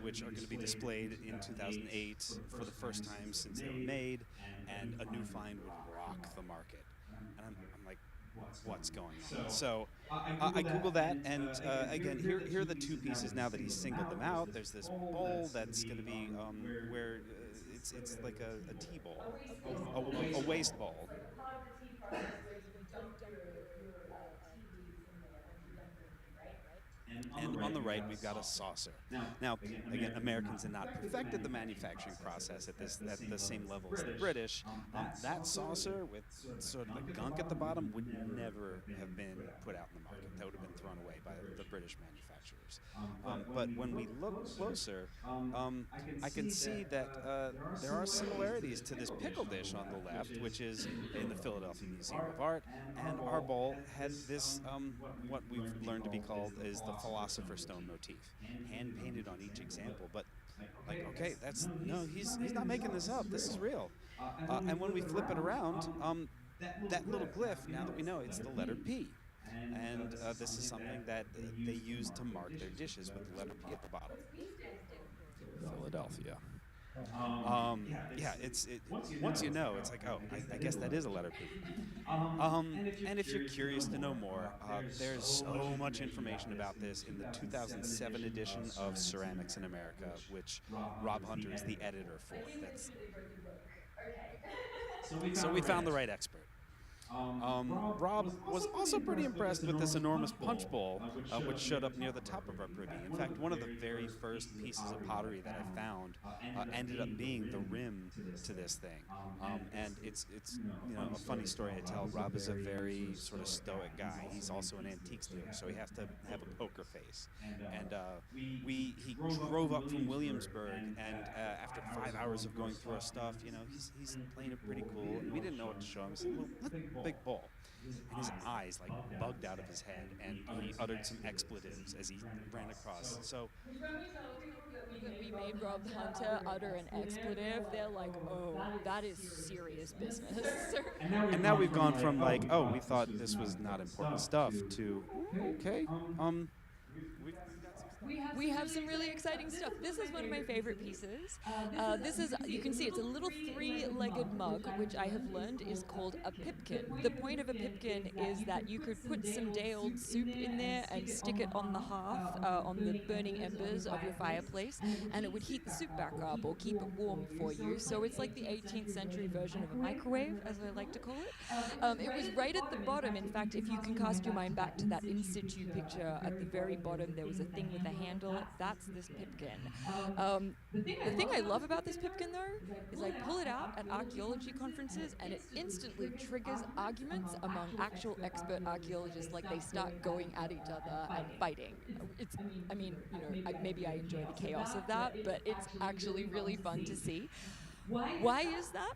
which are going to be displayed in 2008 for the first time since they were made, and a new find would rock the market. And I'm like, what's going on? So I Googled that, and again, here are the two pieces now that he's singled them out. There's this bowl that's going to be where it's like a tea bowl, a waste bowl. It's like a part of the tea process where you dump your tea leaves in there once you're done drinking, right? And on the right, we've got a saucer. Now, again, Americans had not perfected the manufacturing process at the same level as the British. That saucer with sort of the gunk at the bottom would never have been put out in the market. That would have been thrown away by the British manufacturers. But when we look closer, I can see that there are similarities to this pickle dish on the left, which is in the Philadelphia Museum of Art, and our bowl had this, what we've learned to be called is the Philosopher's Stone motif, hand painted on each example. But like, okay, he's not making this up. This is real. And when we flip it around, that little glyph, now that we know it's the letter P. And this is something that they use to mark their dishes with the letter P at the bottom. What's P stand for? Philadelphia. Yeah, once you know, it's like, oh, I guess that is a letter P. And if you're curious to know more, there's so much information about this in the 2007 edition of Ceramics in America, which Rob Hunter is the editor for. That's really very good work. Okay. So we found the right expert. Rob was also pretty impressed with this enormous punch bowl, which showed up near the top of our privy. In fact, one of the very first pieces of pottery that I found ended up being the rim to this thing. And it's a funny story I tell. Rob is a very sort of stoic guy. He's also an antiques dealer, so he has to have a poker face. And he drove up from Williamsburg, and after 5 hours of going through our stuff, he's playing it pretty cool. And we didn't know what to show him. I said, well, let's big bowl, and his eyes like bugged out of his head, and he uttered some expletives as he ran across. So We made Rob Hunter utter an expletive. They're like, oh, that is serious business. And now we've gone from like, oh, we thought this was not important stuff to, okay, we have some really exciting stuff. This is one of my favorite pieces. You can see it's a little three-legged mug, which I have learned is called a pipkin. The point of a pipkin is that you could put some day-old soup in there and stick it on the hearth, on the burning embers of your fireplace, and it would heat the soup back up or keep it warm for you. So it's like the 18th century version of a microwave, as I like to call it. It was right at the bottom. In fact, if you can cast your mind back to that in situ picture, at the very bottom there was a thing with a handle. That's this pipkin. The thing I love about this pipkin, though, is I pull it out at archaeology conferences and it instantly triggers arguments among actual expert archaeologists. Like, they start going at each other and fighting. Maybe I enjoy the chaos of that, but it's actually really fun to see. Why is that?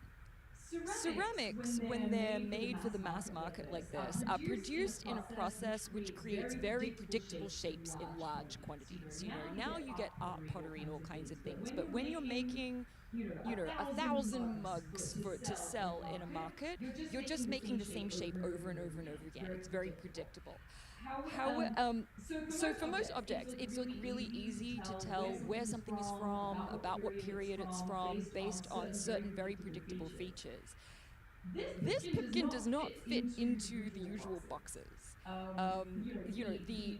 Ceramics, when they're made for the mass market like this, are produced in a process which creates very predictable shapes in large quantities. Now you get art pottery and all kinds of things, but when you're making 1,000 mugs for to sell in a market, you're just making the same shape over and over and over again. It's very predictable. So for most objects, it's like really easy to tell where something is from, about what period it's from, based on certain very predictable features. This pipkin does not fit into the usual boxes. The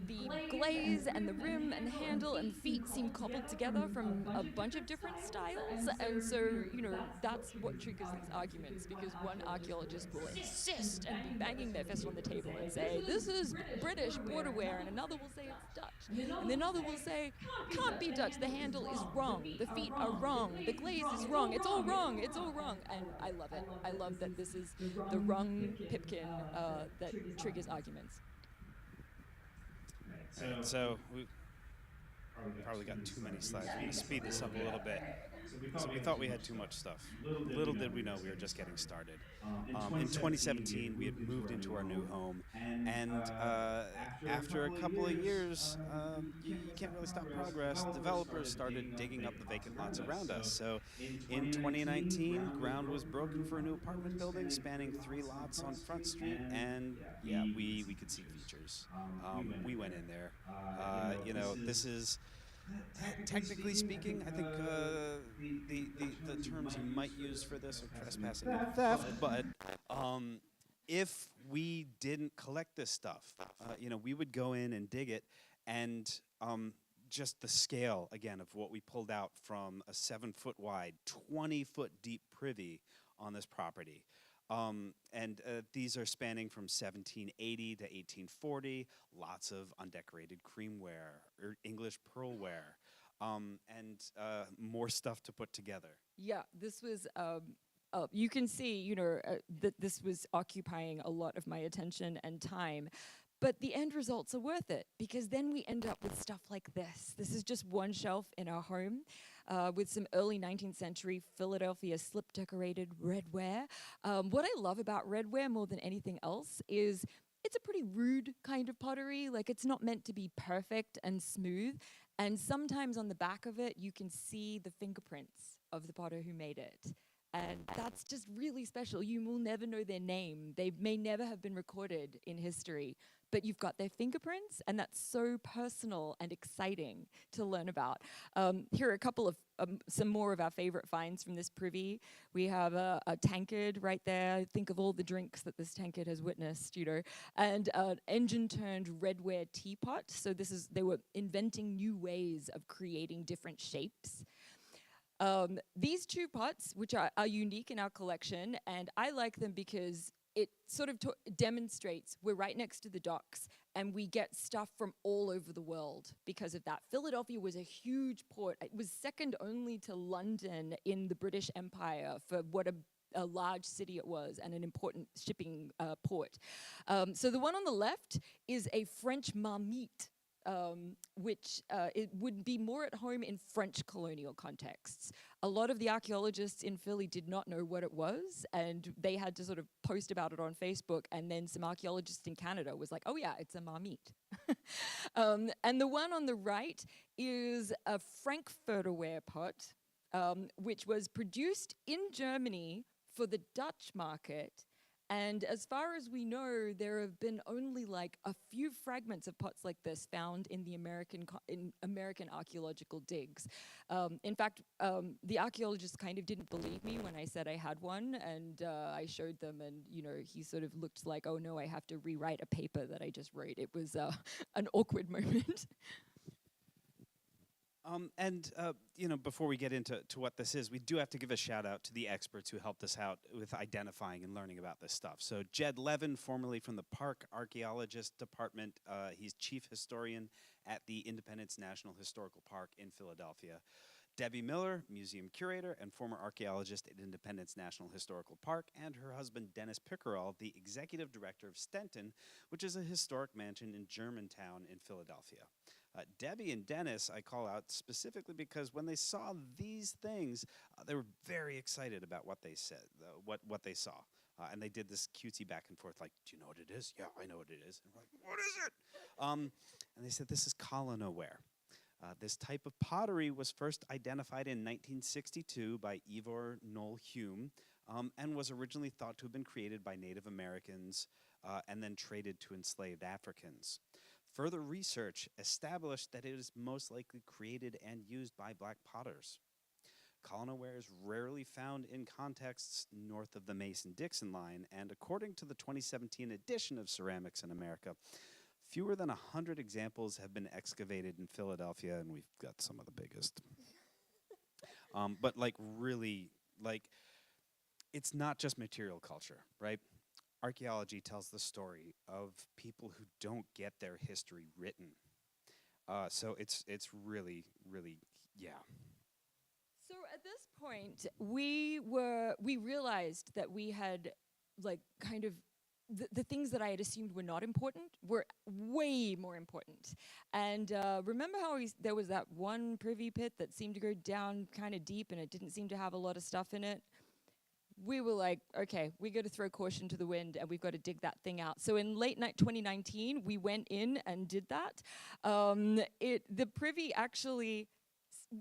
glaze and the rim and the handle and the feet seem cobbled together from a bunch of different styles, and so that's what triggers these arguments. Because one archaeologist will insist and be banging their fist on the table and say this is British borderware, and another will say it's Dutch, and another will say can't be Dutch. The handle is wrong. The feet are wrong. The glaze is wrong. It's all wrong. It's all wrong. And I love it. I love that this is the wrong pipkin that triggers arguments. Right. So we Probably got too many slides. We're going to speed this a up a little bit. So we thought we had too much stuff. Little did we know we were just getting started. In 2017, we had moved into our new home, and after a couple of years, you can't really stop progress. Developers started digging up the vacant lots around us. So in 2019, ground was broken for a new apartment building spanning 3 lots on Front Street, and yeah, we could see features. We went in there. This is... technically speaking, I think the terms you might use for this are trespassing and theft. But if we didn't collect this stuff, we would go in and dig it, and just the scale again of what we pulled out from a 7-foot wide, 20-foot deep privy on this property. These are spanning from 1780 to 1840, lots of undecorated creamware, or English pearlware, and more stuff to put together. Yeah, this was, you can see, that this was occupying a lot of my attention and time. But the end results are worth it, because then we end up with stuff like this. This is just one shelf in our home with some early 19th century Philadelphia slip-decorated redware. What I love about redware more than anything else is it's a pretty rude kind of pottery. Like, it's not meant to be perfect and smooth. And sometimes on the back of it, you can see the fingerprints of the potter who made it. And that's just really special. You will never know their name. They may never have been recorded in history, but you've got their fingerprints, and that's so personal and exciting to learn about. Here are a couple of, some more of our favorite finds from this privy. We have a tankard right there. Think of all the drinks that this tankard has witnessed, and an engine-turned redware teapot. So they were inventing new ways of creating different shapes. These 2 pots, which are unique in our collection, and I like them because it sort of demonstrates we're right next to the docks, and we get stuff from all over the world because of that. Philadelphia was a huge port. It was second only to London in the British Empire for what a large city it was, and an important shipping port. So the one on the left is a French marmite, which it would be more at home in French colonial contexts. A lot of the archaeologists in Philly did not know what it was, and they had to sort of post about it on Facebook, and then some archaeologists in Canada was like, oh yeah, it's a marmite. And the one on the right is a Frankfurter ware pot, which was produced in Germany for the Dutch market. And as far as we know, there have been only like a few fragments of pots like this found in the American archaeological digs. In fact, the archaeologists kind of didn't believe me when I said I had one, and I showed them, and he sort of looked like, oh no, I have to rewrite a paper that I just wrote. It was an awkward moment. Before we get into what this is, we do have to give a shout out to the experts who helped us out with identifying and learning about this stuff. So Jed Levin, formerly from the Park Archaeologist Department, he's chief historian at the Independence National Historical Park in Philadelphia. Debbie Miller, museum curator and former archaeologist at Independence National Historical Park, and her husband Dennis Pickerel, the executive director of Stenton, which is a historic mansion in Germantown in Philadelphia. Debbie and Dennis, I call out specifically because when they saw these things, they were very excited about what they said, what they saw. And they did this cutesy back and forth, like, "Do you know what it is?" "Yeah, I know what it is." And we're like, "What is it?" And they said, "This is colonoware." This type of pottery was first identified in 1962 by Ivor Noel Hume, and was originally thought to have been created by Native Americans and then traded to enslaved Africans. Further research established that it is most likely created and used by black potters. Colonoware is rarely found in contexts north of the Mason-Dixon line, and according to the 2017 edition of Ceramics in America, fewer than 100 examples have been excavated in Philadelphia, and we've got some of the biggest. But like really, like, it's not just material culture, right? Archaeology tells the story of people who don't get their history written. So it's really, really, yeah. So at this point, we realized that we had like kind of the things that I had assumed were not important were way more important. And remember how there was that one privy pit that seemed to go down kind of deep and it didn't seem to have a lot of stuff in it? We were like, okay, we got to throw caution to the wind and we've got to dig that thing out. So in late 2019, we went in and did that. The privy actually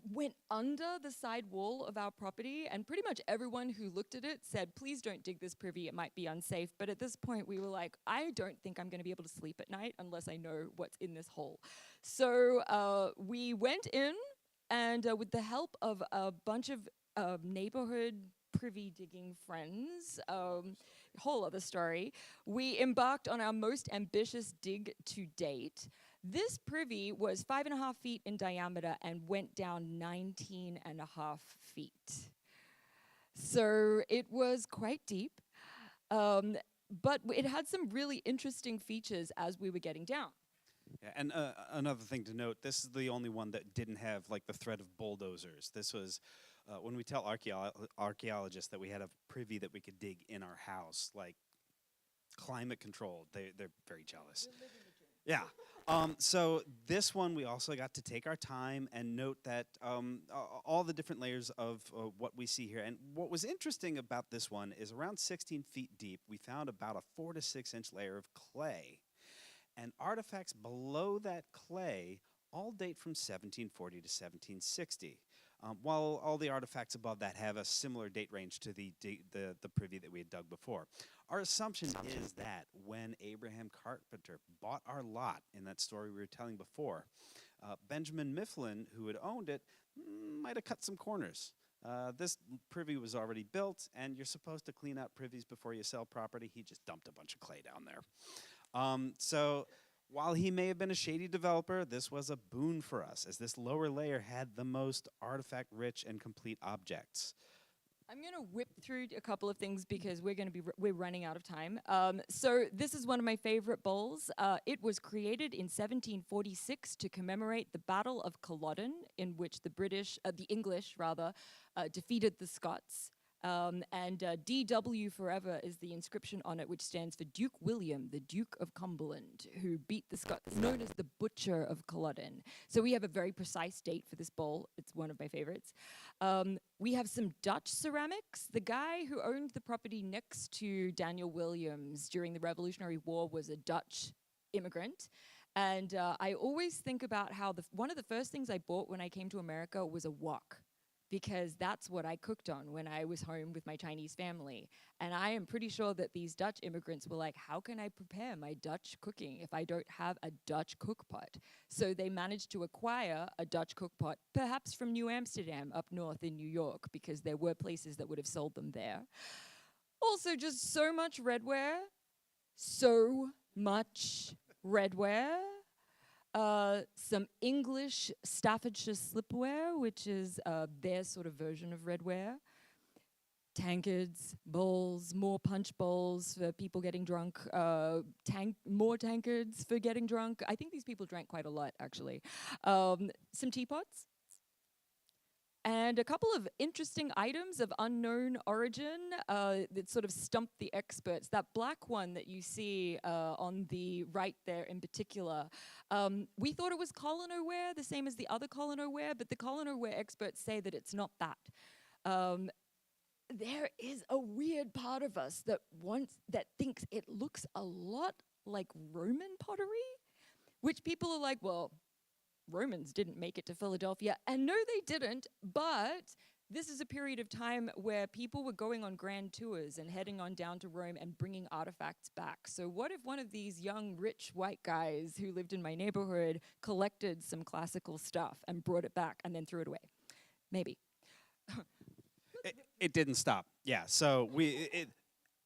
went under the side wall of our property, and pretty much everyone who looked at it said, "Please don't dig this privy, it might be unsafe." But at this point we were like, I don't think I'm going to be able to sleep at night unless I know what's in this hole. So we went in, and with the help of a bunch of neighborhood privy digging friends, whole other story, we embarked on our most ambitious dig to date. This privy was 5.5 feet in diameter and went down 19.5 feet. So it was quite deep, but it had some really interesting features as we were getting down. Yeah, and another thing to note, this is the only one that didn't have like the threat of bulldozers. This was, when we tell archaeologists that we had a privy that we could dig in our house, like climate controlled, they're very jealous. Yeah. So this one, we also got to take our time and note that all the different layers of what we see here. And what was interesting about this one is around 16 feet deep, we found about a 4 to 6 inch layer of clay. And artifacts below that clay all date from 1740 to 1760. While all the artifacts above that have a similar date range to the privy that we had dug before. Our assumption is that when Abraham Carpenter bought our lot in that story we were telling before, Benjamin Mifflin, who had owned it, might have cut some corners. This privy was already built, and you're supposed to clean out privies before you sell property. He just dumped a bunch of clay down there. So while he may have been a shady developer, this was a boon for us, as this lower layer had the most artifact-rich and complete objects. I'm going to whip through a couple of things because we're running out of time. So this is one of my favorite bowls. It was created in 1746 to commemorate the Battle of Culloden, in which the English defeated the Scots. And DW Forever is the inscription on it, which stands for Duke William, the Duke of Cumberland, who beat the Scots, known as the Butcher of Culloden. So we have a very precise date for this bowl. It's one of my favorites. We have some Dutch ceramics. The guy who owned the property next to Daniel Williams during the Revolutionary War was a Dutch immigrant. And I always think about how one of the first things I bought when I came to America was a wok, because that's what I cooked on when I was home with my Chinese family. And I am pretty sure that these Dutch immigrants were like, how can I prepare my Dutch cooking if I don't have a Dutch cookpot? So they managed to acquire a Dutch cookpot, perhaps from New Amsterdam up north in New York, because there were places that would have sold them there. Also, just so much redware. So much redware. Some English Staffordshire slipware, which is their sort of version of redware. Tankards, bowls, more punch bowls for people getting drunk, more tankards for getting drunk. I think these people drank quite a lot, actually. Some teapots. and a couple of interesting items of unknown origin that sort of stumped the experts. That black one that you see on the right there in particular, we thought it was colonoware, the same as the other colonoware, but the colonoware experts say that it's not that. There is a weird part of us that thinks it looks a lot like Roman pottery, which people are like, well, Romans didn't make it to Philadelphia. And no, they didn't, but this is a period of time where people were going on grand tours and heading on down to Rome and bringing artifacts back. So what if one of these young, rich white guys who lived in my neighborhood collected some classical stuff and brought it back and then threw it away? Maybe. It didn't stop. Yeah, so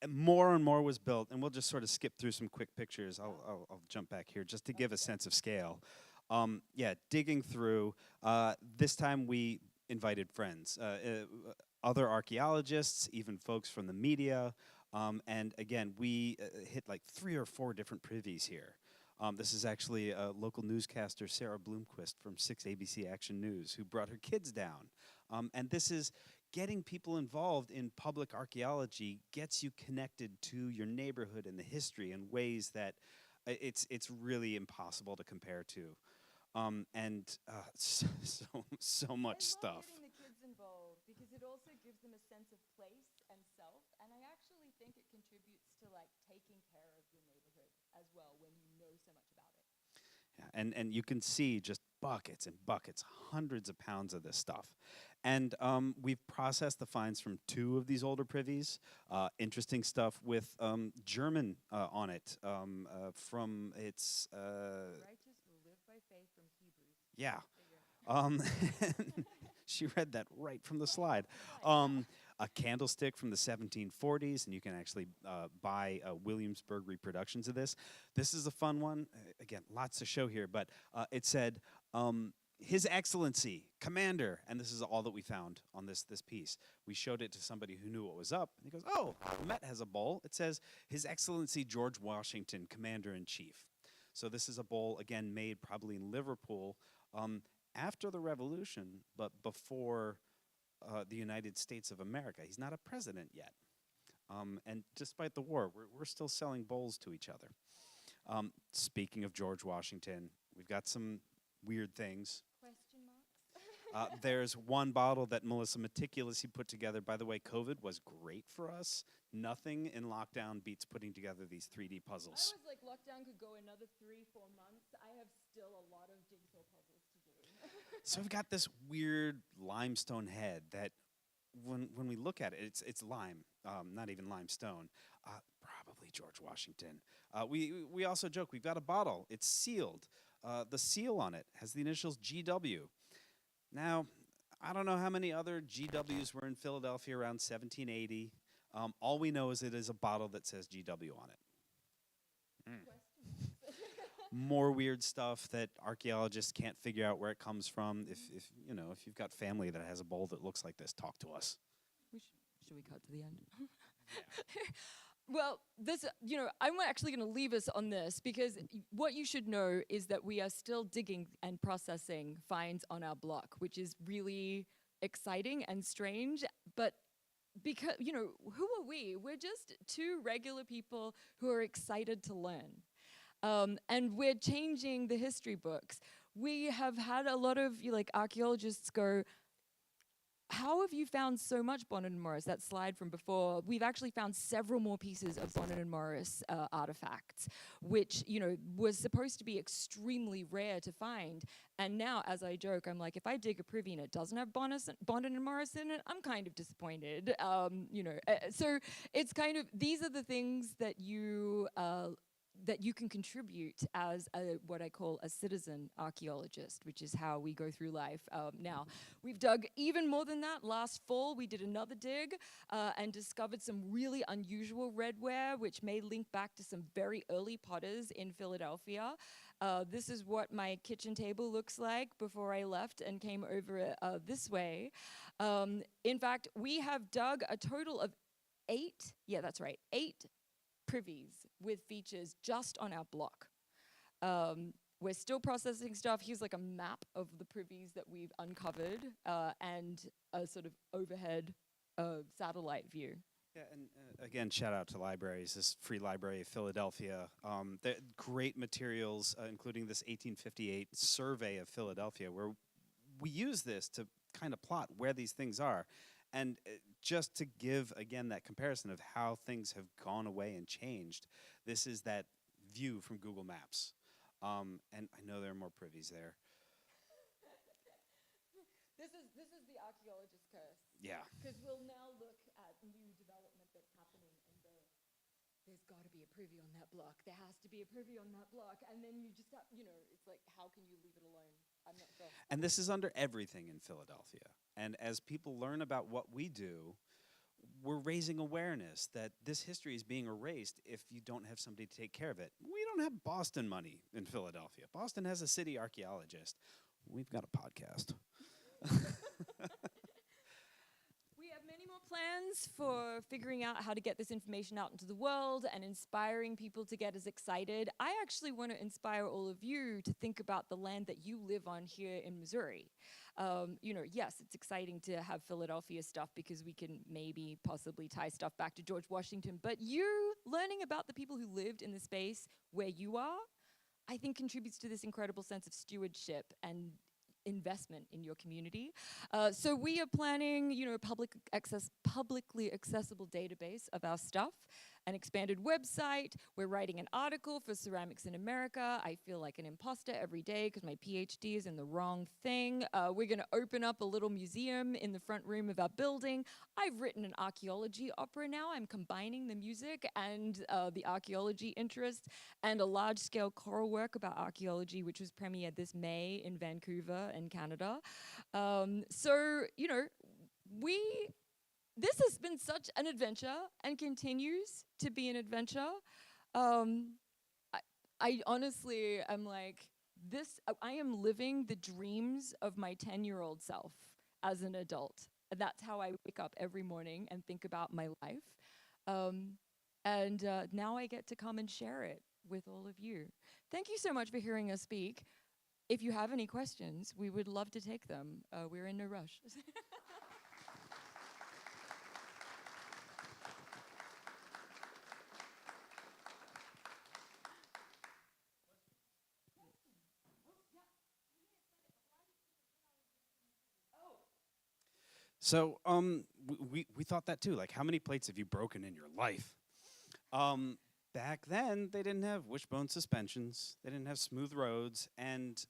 more and more was built, and we'll just sort of skip through some quick pictures. I'll jump back here just to give a sense of scale. Yeah, digging through. This time we invited friends, other archaeologists, even folks from the media, and again, we hit like 3 or 4 different privies here. This is actually a local newscaster, Sarah Bloomquist from 6 ABC Action News, who brought her kids down. And this is getting people involved in public archaeology gets you connected to your neighborhood and the history in ways that it's really impossible to compare to. So much stuff. Getting the kids involved because it also gives them a sense of place and self, and I actually think it contributes to like taking care of your neighborhood as well when you know so much about it. Yeah, and you can see just buckets and buckets, hundreds of pounds of this stuff. And we've processed the finds from 2 of these older privies. Interesting stuff with German on it from its... Righteous will live by faith from Hebrews. Yeah. She read that right from the slide. A candlestick from the 1740s, and you can actually buy Williamsburg reproductions of this. This is a fun one. Again, lots to show here, but it said, His Excellency, Commander, and this is all that we found on this piece. We showed it to somebody who knew what was up, and he goes, oh, the Met has a bowl. It says, His Excellency George Washington, Commander-in-Chief. So this is a bowl, again, made probably in Liverpool after the Revolution, but before the United States of America. He's not a president yet. And despite the war, we're still selling bowls to each other. Speaking of George Washington, we've got some weird things. Question marks? There's one bottle that Melissa meticulously put together. By the way, COVID was great for us. Nothing in lockdown beats putting together these 3D puzzles. I was like, lockdown could go another 3-4 months. I have still a lot of jigsaw puzzles to do. So we've got this weird limestone head that when we look at it, it's lime, not even limestone. Probably George Washington. We also joke, we've got a bottle. It's sealed. The seal on it has the initials GW. Now, I don't know how many other GWs were in Philadelphia around 1780. All we know is it is a bottle that says GW on it. More weird stuff that archaeologists can't figure out where it comes from. If you've got family that has a bowl that looks like this, talk to us. Should we cut to the end? Well, I'm actually going to leave us on this because what you should know is that we are still digging and processing finds on our block, which is really exciting and strange. But because, who are we? We're just 2 regular people who are excited to learn. And we're changing the history books. We have had a lot of archaeologists go, how have you found so much Bonnet and Morris? That slide from before, we've actually found several more pieces of Bonnet and Morris artifacts, which, was supposed to be extremely rare to find. And now, as I joke, I'm like, if I dig a privy and it doesn't have Bonnet and Morris in it, I'm kind of disappointed. So it's kind of, these are the things that you can contribute as what I call a citizen archaeologist, which is how we go through life. Now, we've dug even more than that. Last fall, we did another dig and discovered some really unusual redware, which may link back to some very early potters in Philadelphia. This is what my kitchen table looks like before I left and came over this way. In fact, we have dug a total of 8 privies with features just on our block. we're still processing stuff. Here's like a map of the privies that we've uncovered and a sort of overhead satellite view. Yeah, and again, shout out to libraries. This Free Library of Philadelphia. Great materials, including this 1858 survey of Philadelphia, where we use this to kind of plot where these things are. And just to give, again, that comparison of how things have gone away and changed, this is that view from Google Maps. And I know there are more privies there. This is the archaeologist's curse. Yeah. Because we'll now look at new development that's happening, and there's got to be a privy on that block. There has to be a privy on that block, and then you just have, it's like, how can you leave it alone? I'm not sure. And this is under everything in Philadelphia. And as people learn about what we do, we're raising awareness that this history is being erased if you don't have somebody to take care of it. We don't have Boston money in Philadelphia. Boston has a city archaeologist. We've got a podcast. We have many more plans for figuring out how to get this information out into the world and inspiring people to get as excited. I actually want to inspire all of you to think about the land that you live on here in Missouri. Yes, it's exciting to have Philadelphia stuff because we can maybe possibly tie stuff back to George Washington, but you learning about the people who lived in the space where you are, I think contributes to this incredible sense of stewardship and investment in your community. So we are planning, publicly accessible database of our stuff, an expanded website. We're writing an article for Ceramics in America. I feel like an imposter every day because my PhD is in the wrong thing. We're going to open up a little museum in the front room of our building. I've written an archaeology opera now. I'm combining the music and the archaeology interest and a large-scale choral work about archaeology, which was premiered this May in Vancouver in Canada. This has been such an adventure and continues to be an adventure. I honestly am like, I am living the dreams of my 10-year-old self as an adult. That's how I wake up every morning and think about my life. Now I get to come and share it with all of you. Thank you so much for hearing us speak. If you have any questions, we would love to take them. We're in no rush. So we thought that too. Like, how many plates have you broken in your life? Back then, they didn't have wishbone suspensions. They didn't have smooth roads. And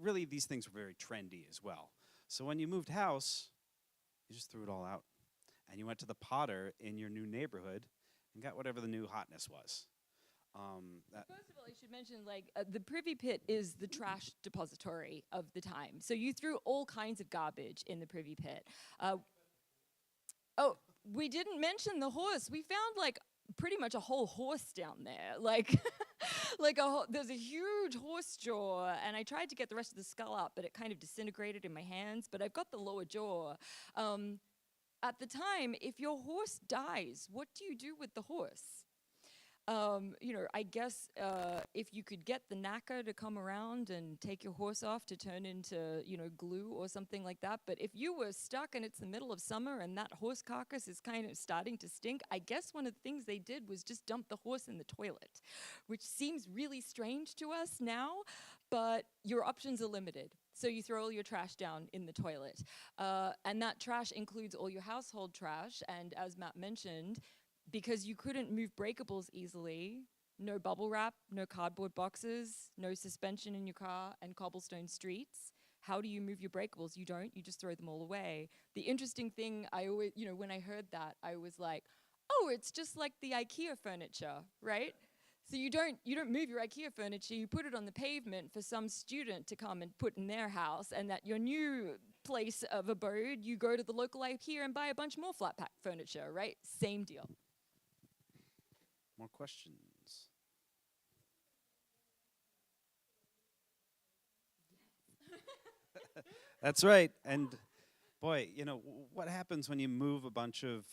really, these things were very trendy as well. So when you moved house, you just threw it all out. And you went to the potter in your new neighborhood and got whatever the new hotness was. First of all, I should mention, the Privy Pit is the trash depository of the time. So you threw all kinds of garbage in the Privy Pit. We didn't mention the horse. We found, pretty much a whole horse down there. There's a huge horse jaw, and I tried to get the rest of the skull out, but it kind of disintegrated in my hands. But I've got the lower jaw. At the time, if your horse dies, what do you do with the horse? I guess if you could get the knacker to come around and take your horse off to turn into, glue or something like that. But if you were stuck and it's the middle of summer and that horse carcass is kind of starting to stink, I guess one of the things they did was just dump the horse in the toilet, which seems really strange to us now, but your options are limited. So you throw all your trash down in the toilet. And that trash includes all your household trash. And as Matt mentioned, because you couldn't move breakables easily, no bubble wrap, no cardboard boxes, no suspension in your car, and cobblestone streets. How do you move your breakables? You don't, you just throw them all away. The interesting thing, I always, when I heard that, I was like, oh, it's just like the IKEA furniture, right? So you don't move your IKEA furniture, you put it on the pavement for some student to come and put in their house, and at your new place of abode, you go to the local IKEA and buy a bunch more flat pack furniture, right? Same deal. More questions? That's right. And boy, what happens when you move a bunch of,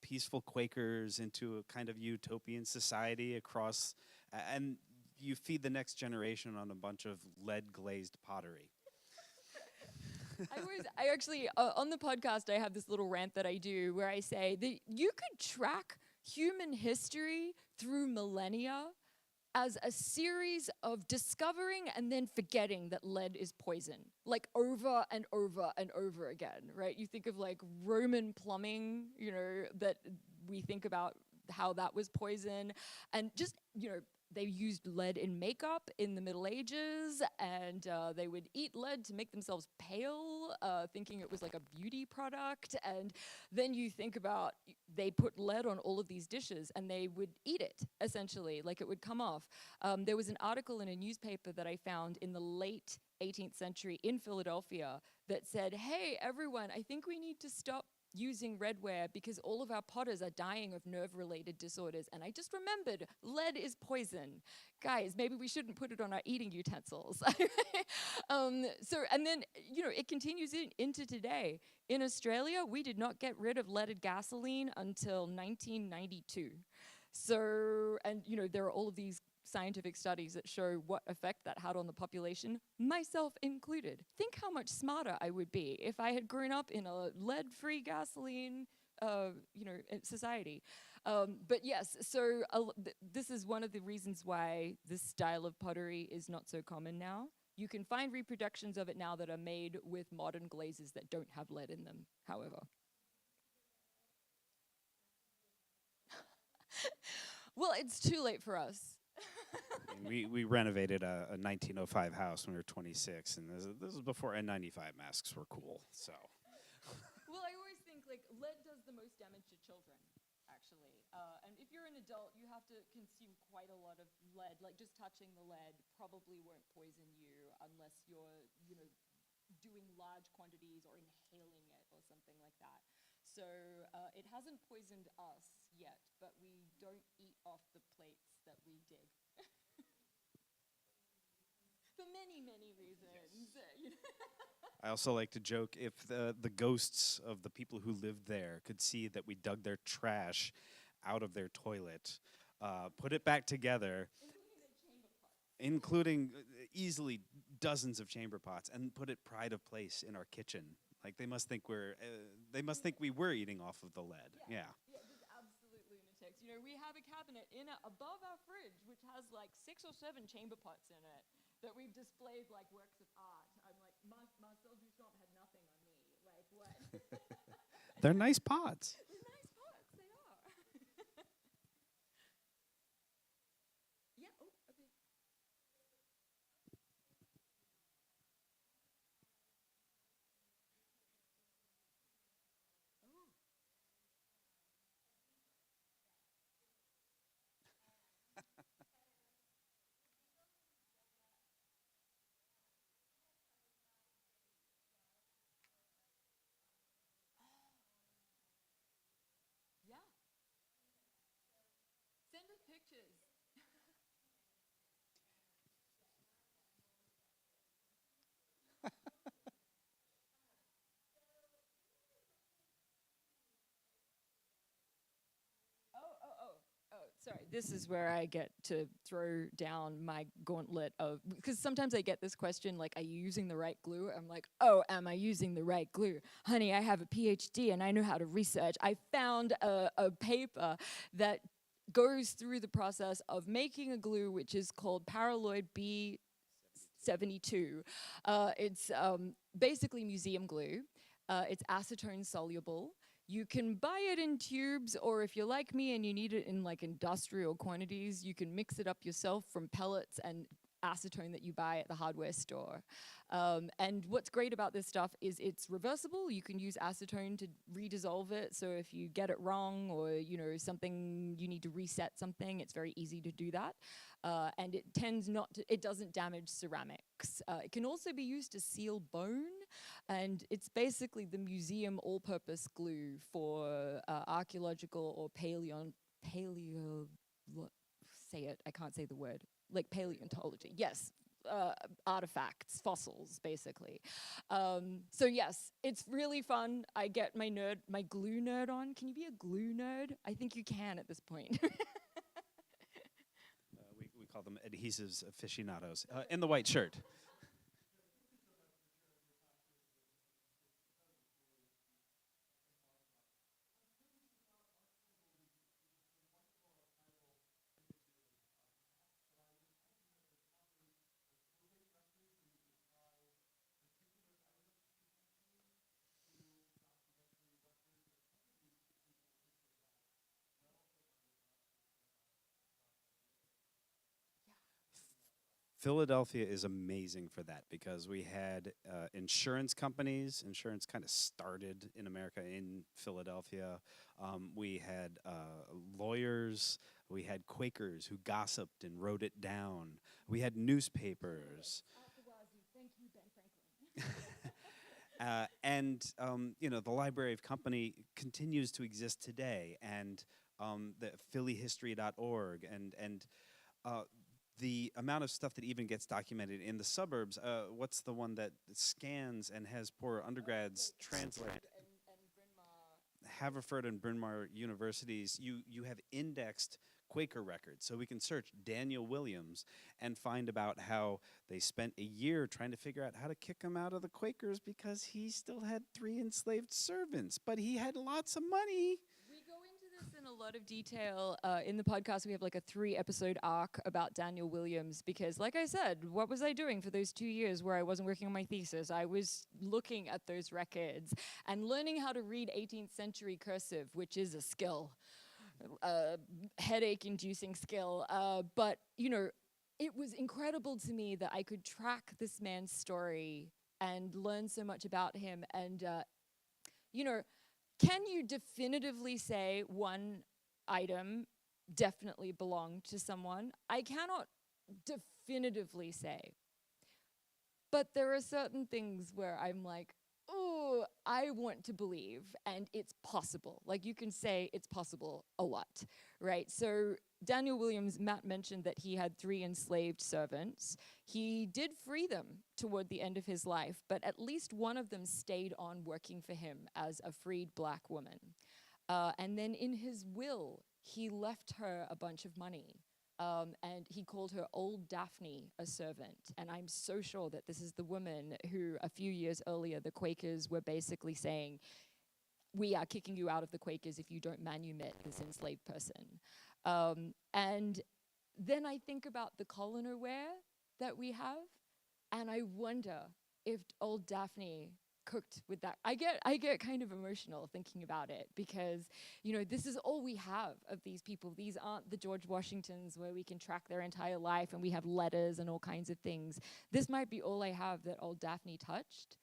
peaceful Quakers into a kind of utopian society across, and you feed the next generation on a bunch of lead glazed pottery. I actually, on the podcast, I have this little rant that I do where I say that you could track human history through millennia as a series of discovering and then forgetting that lead is poison, like over and over and over again, right? You think of like Roman plumbing, that we think about how that was poison, and just, they used lead in makeup in the Middle Ages, and they would eat lead to make themselves pale, thinking it was like a beauty product. And then you think about, they put lead on all of these dishes, and they would eat it, essentially, like it would come off. There was an article in a newspaper that I found in the late 18th century in Philadelphia that said, hey, everyone, I think we need to stop using redware because all of our potters are dying of nerve-related disorders. And I just remembered, lead is poison. Guys, maybe we shouldn't put it on our eating utensils. And then, it continues into today. In Australia, we did not get rid of leaded gasoline until 1992. So, and there are all of these scientific studies that show what effect that had on the population, myself included. Think how much smarter I would be if I had grown up in a lead-free gasoline, society. But yes, so this is one of the reasons why this style of pottery is not so common now. You can find reproductions of it now that are made with modern glazes that don't have lead in them, however. Well, it's too late for us. We renovated a 1905 house when we were 26, and this is before N95 masks were cool. So. Well, I always think like lead does the most damage to children, actually. And if you're an adult, you have to consume quite a lot of lead. Like just touching the lead probably won't poison you unless you're, doing large quantities or inhaling it or something like that. So it hasn't poisoned us yet, but we don't eat off the plates that we dig. For many, many reasons. Yes. I also like to joke, if the ghosts of the people who lived there could see that we dug their trash out of their toilet, put it back together, including easily dozens of chamber pots, and put it pride of place in our kitchen. Like they must think we were eating off of the lead. Yeah. Yeah, just absolute lunatics. We have a cabinet above our fridge which has like 6 or 7 chamber pots in it that we've displayed like works of art. I'm like, Marcel Duchamp had nothing on me. Like what? They're nice pots. They're nice pots. They are. Yeah. Oh, okay. Yeah. Send us pictures. Sorry, this is where I get to throw down my gauntlet of, because sometimes I get this question like, are you using the right glue? I'm like, oh, am I using the right glue? Honey, I have a PhD and I know how to research. I found a paper that goes through the process of making a glue which is called Paraloid B72. It's basically museum glue. It's acetone soluble. You can buy it in tubes, or if you're like me and you need it in like industrial quantities, you can mix it up yourself from pellets and acetone that you buy at the hardware store. And what's great about this stuff is it's reversible. You can use acetone to redissolve it. So if you get it wrong or something, you need to reset something, it's very easy to do that. And it tends not to, it doesn't damage ceramics. It can also be used to seal bone. And it's basically the museum all-purpose glue for archaeological or say it, I can't say the word, like paleontology, yes, artifacts, fossils, basically. So yes, it's really fun. I get my glue nerd on. Can you be a glue nerd? I think you can at this point. call them adhesives aficionados, in the white shirt. Philadelphia is amazing for that because we had insurance companies. Insurance kind of started in America in Philadelphia. We had lawyers. We had Quakers who gossiped and wrote it down. We had newspapers. And you know, the Library of Company continues to exist today, and the phillyhistory.org, and the amount of stuff that even gets documented in the suburbs. What's the one that scans and has poor undergrads translate? Haverford and Bryn Mawr universities, you have indexed Quaker records. So we can search Daniel Williams and find about how they spent a year trying to figure out how to kick him out of the Quakers because he still had 3 enslaved servants, but he had lots of money. We go into this in a lot of detail in the podcast. We have like a 3-episode arc about Daniel Williams because, like I said, what was I doing for those 2 years where I wasn't working on my thesis? I was looking at those records and learning how to read 18th century cursive, which is a skill, headache-inducing skill. But, you know, it was incredible to me that I could track this man's story and learn so much about him. And, you know, can you definitively say one item definitely belonged to someone? I cannot definitively say. But there are certain things where I'm like, oh, I want to believe, and it's possible. Like, you can say it's possible a lot, right? So Daniel Williams, Matt mentioned that he had 3 enslaved servants. He did free them toward the end of his life, but at least one of them stayed on working for him as a freed black woman. And then in his will, he left her a bunch of money. And he called her Old Daphne a servant. And I'm so sure that this is the woman who a few years earlier, the Quakers were basically saying, we are kicking you out of the Quakers if you don't manumit this enslaved person. And then I think about the coloner wear that we have, and I wonder if Old Daphne cooked with that. I get kind of emotional thinking about it because, you know, this is all we have of these people. These aren't the George Washingtons where we can track their entire life and we have letters and all kinds of things. This might be all I have that Old Daphne touched.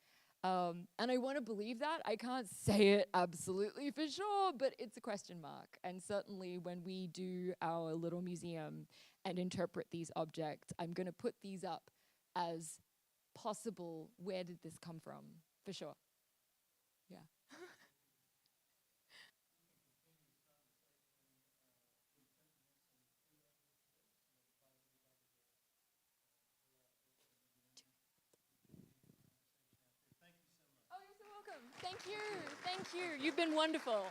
And I want to believe that. I can't say it absolutely for sure, but it's a question mark. And certainly when we do our little museum and interpret these objects, I'm going to put these up as possible, where did this come from? For sure. Yeah. Oh, you're so welcome. Thank you. Thank you. You've been wonderful.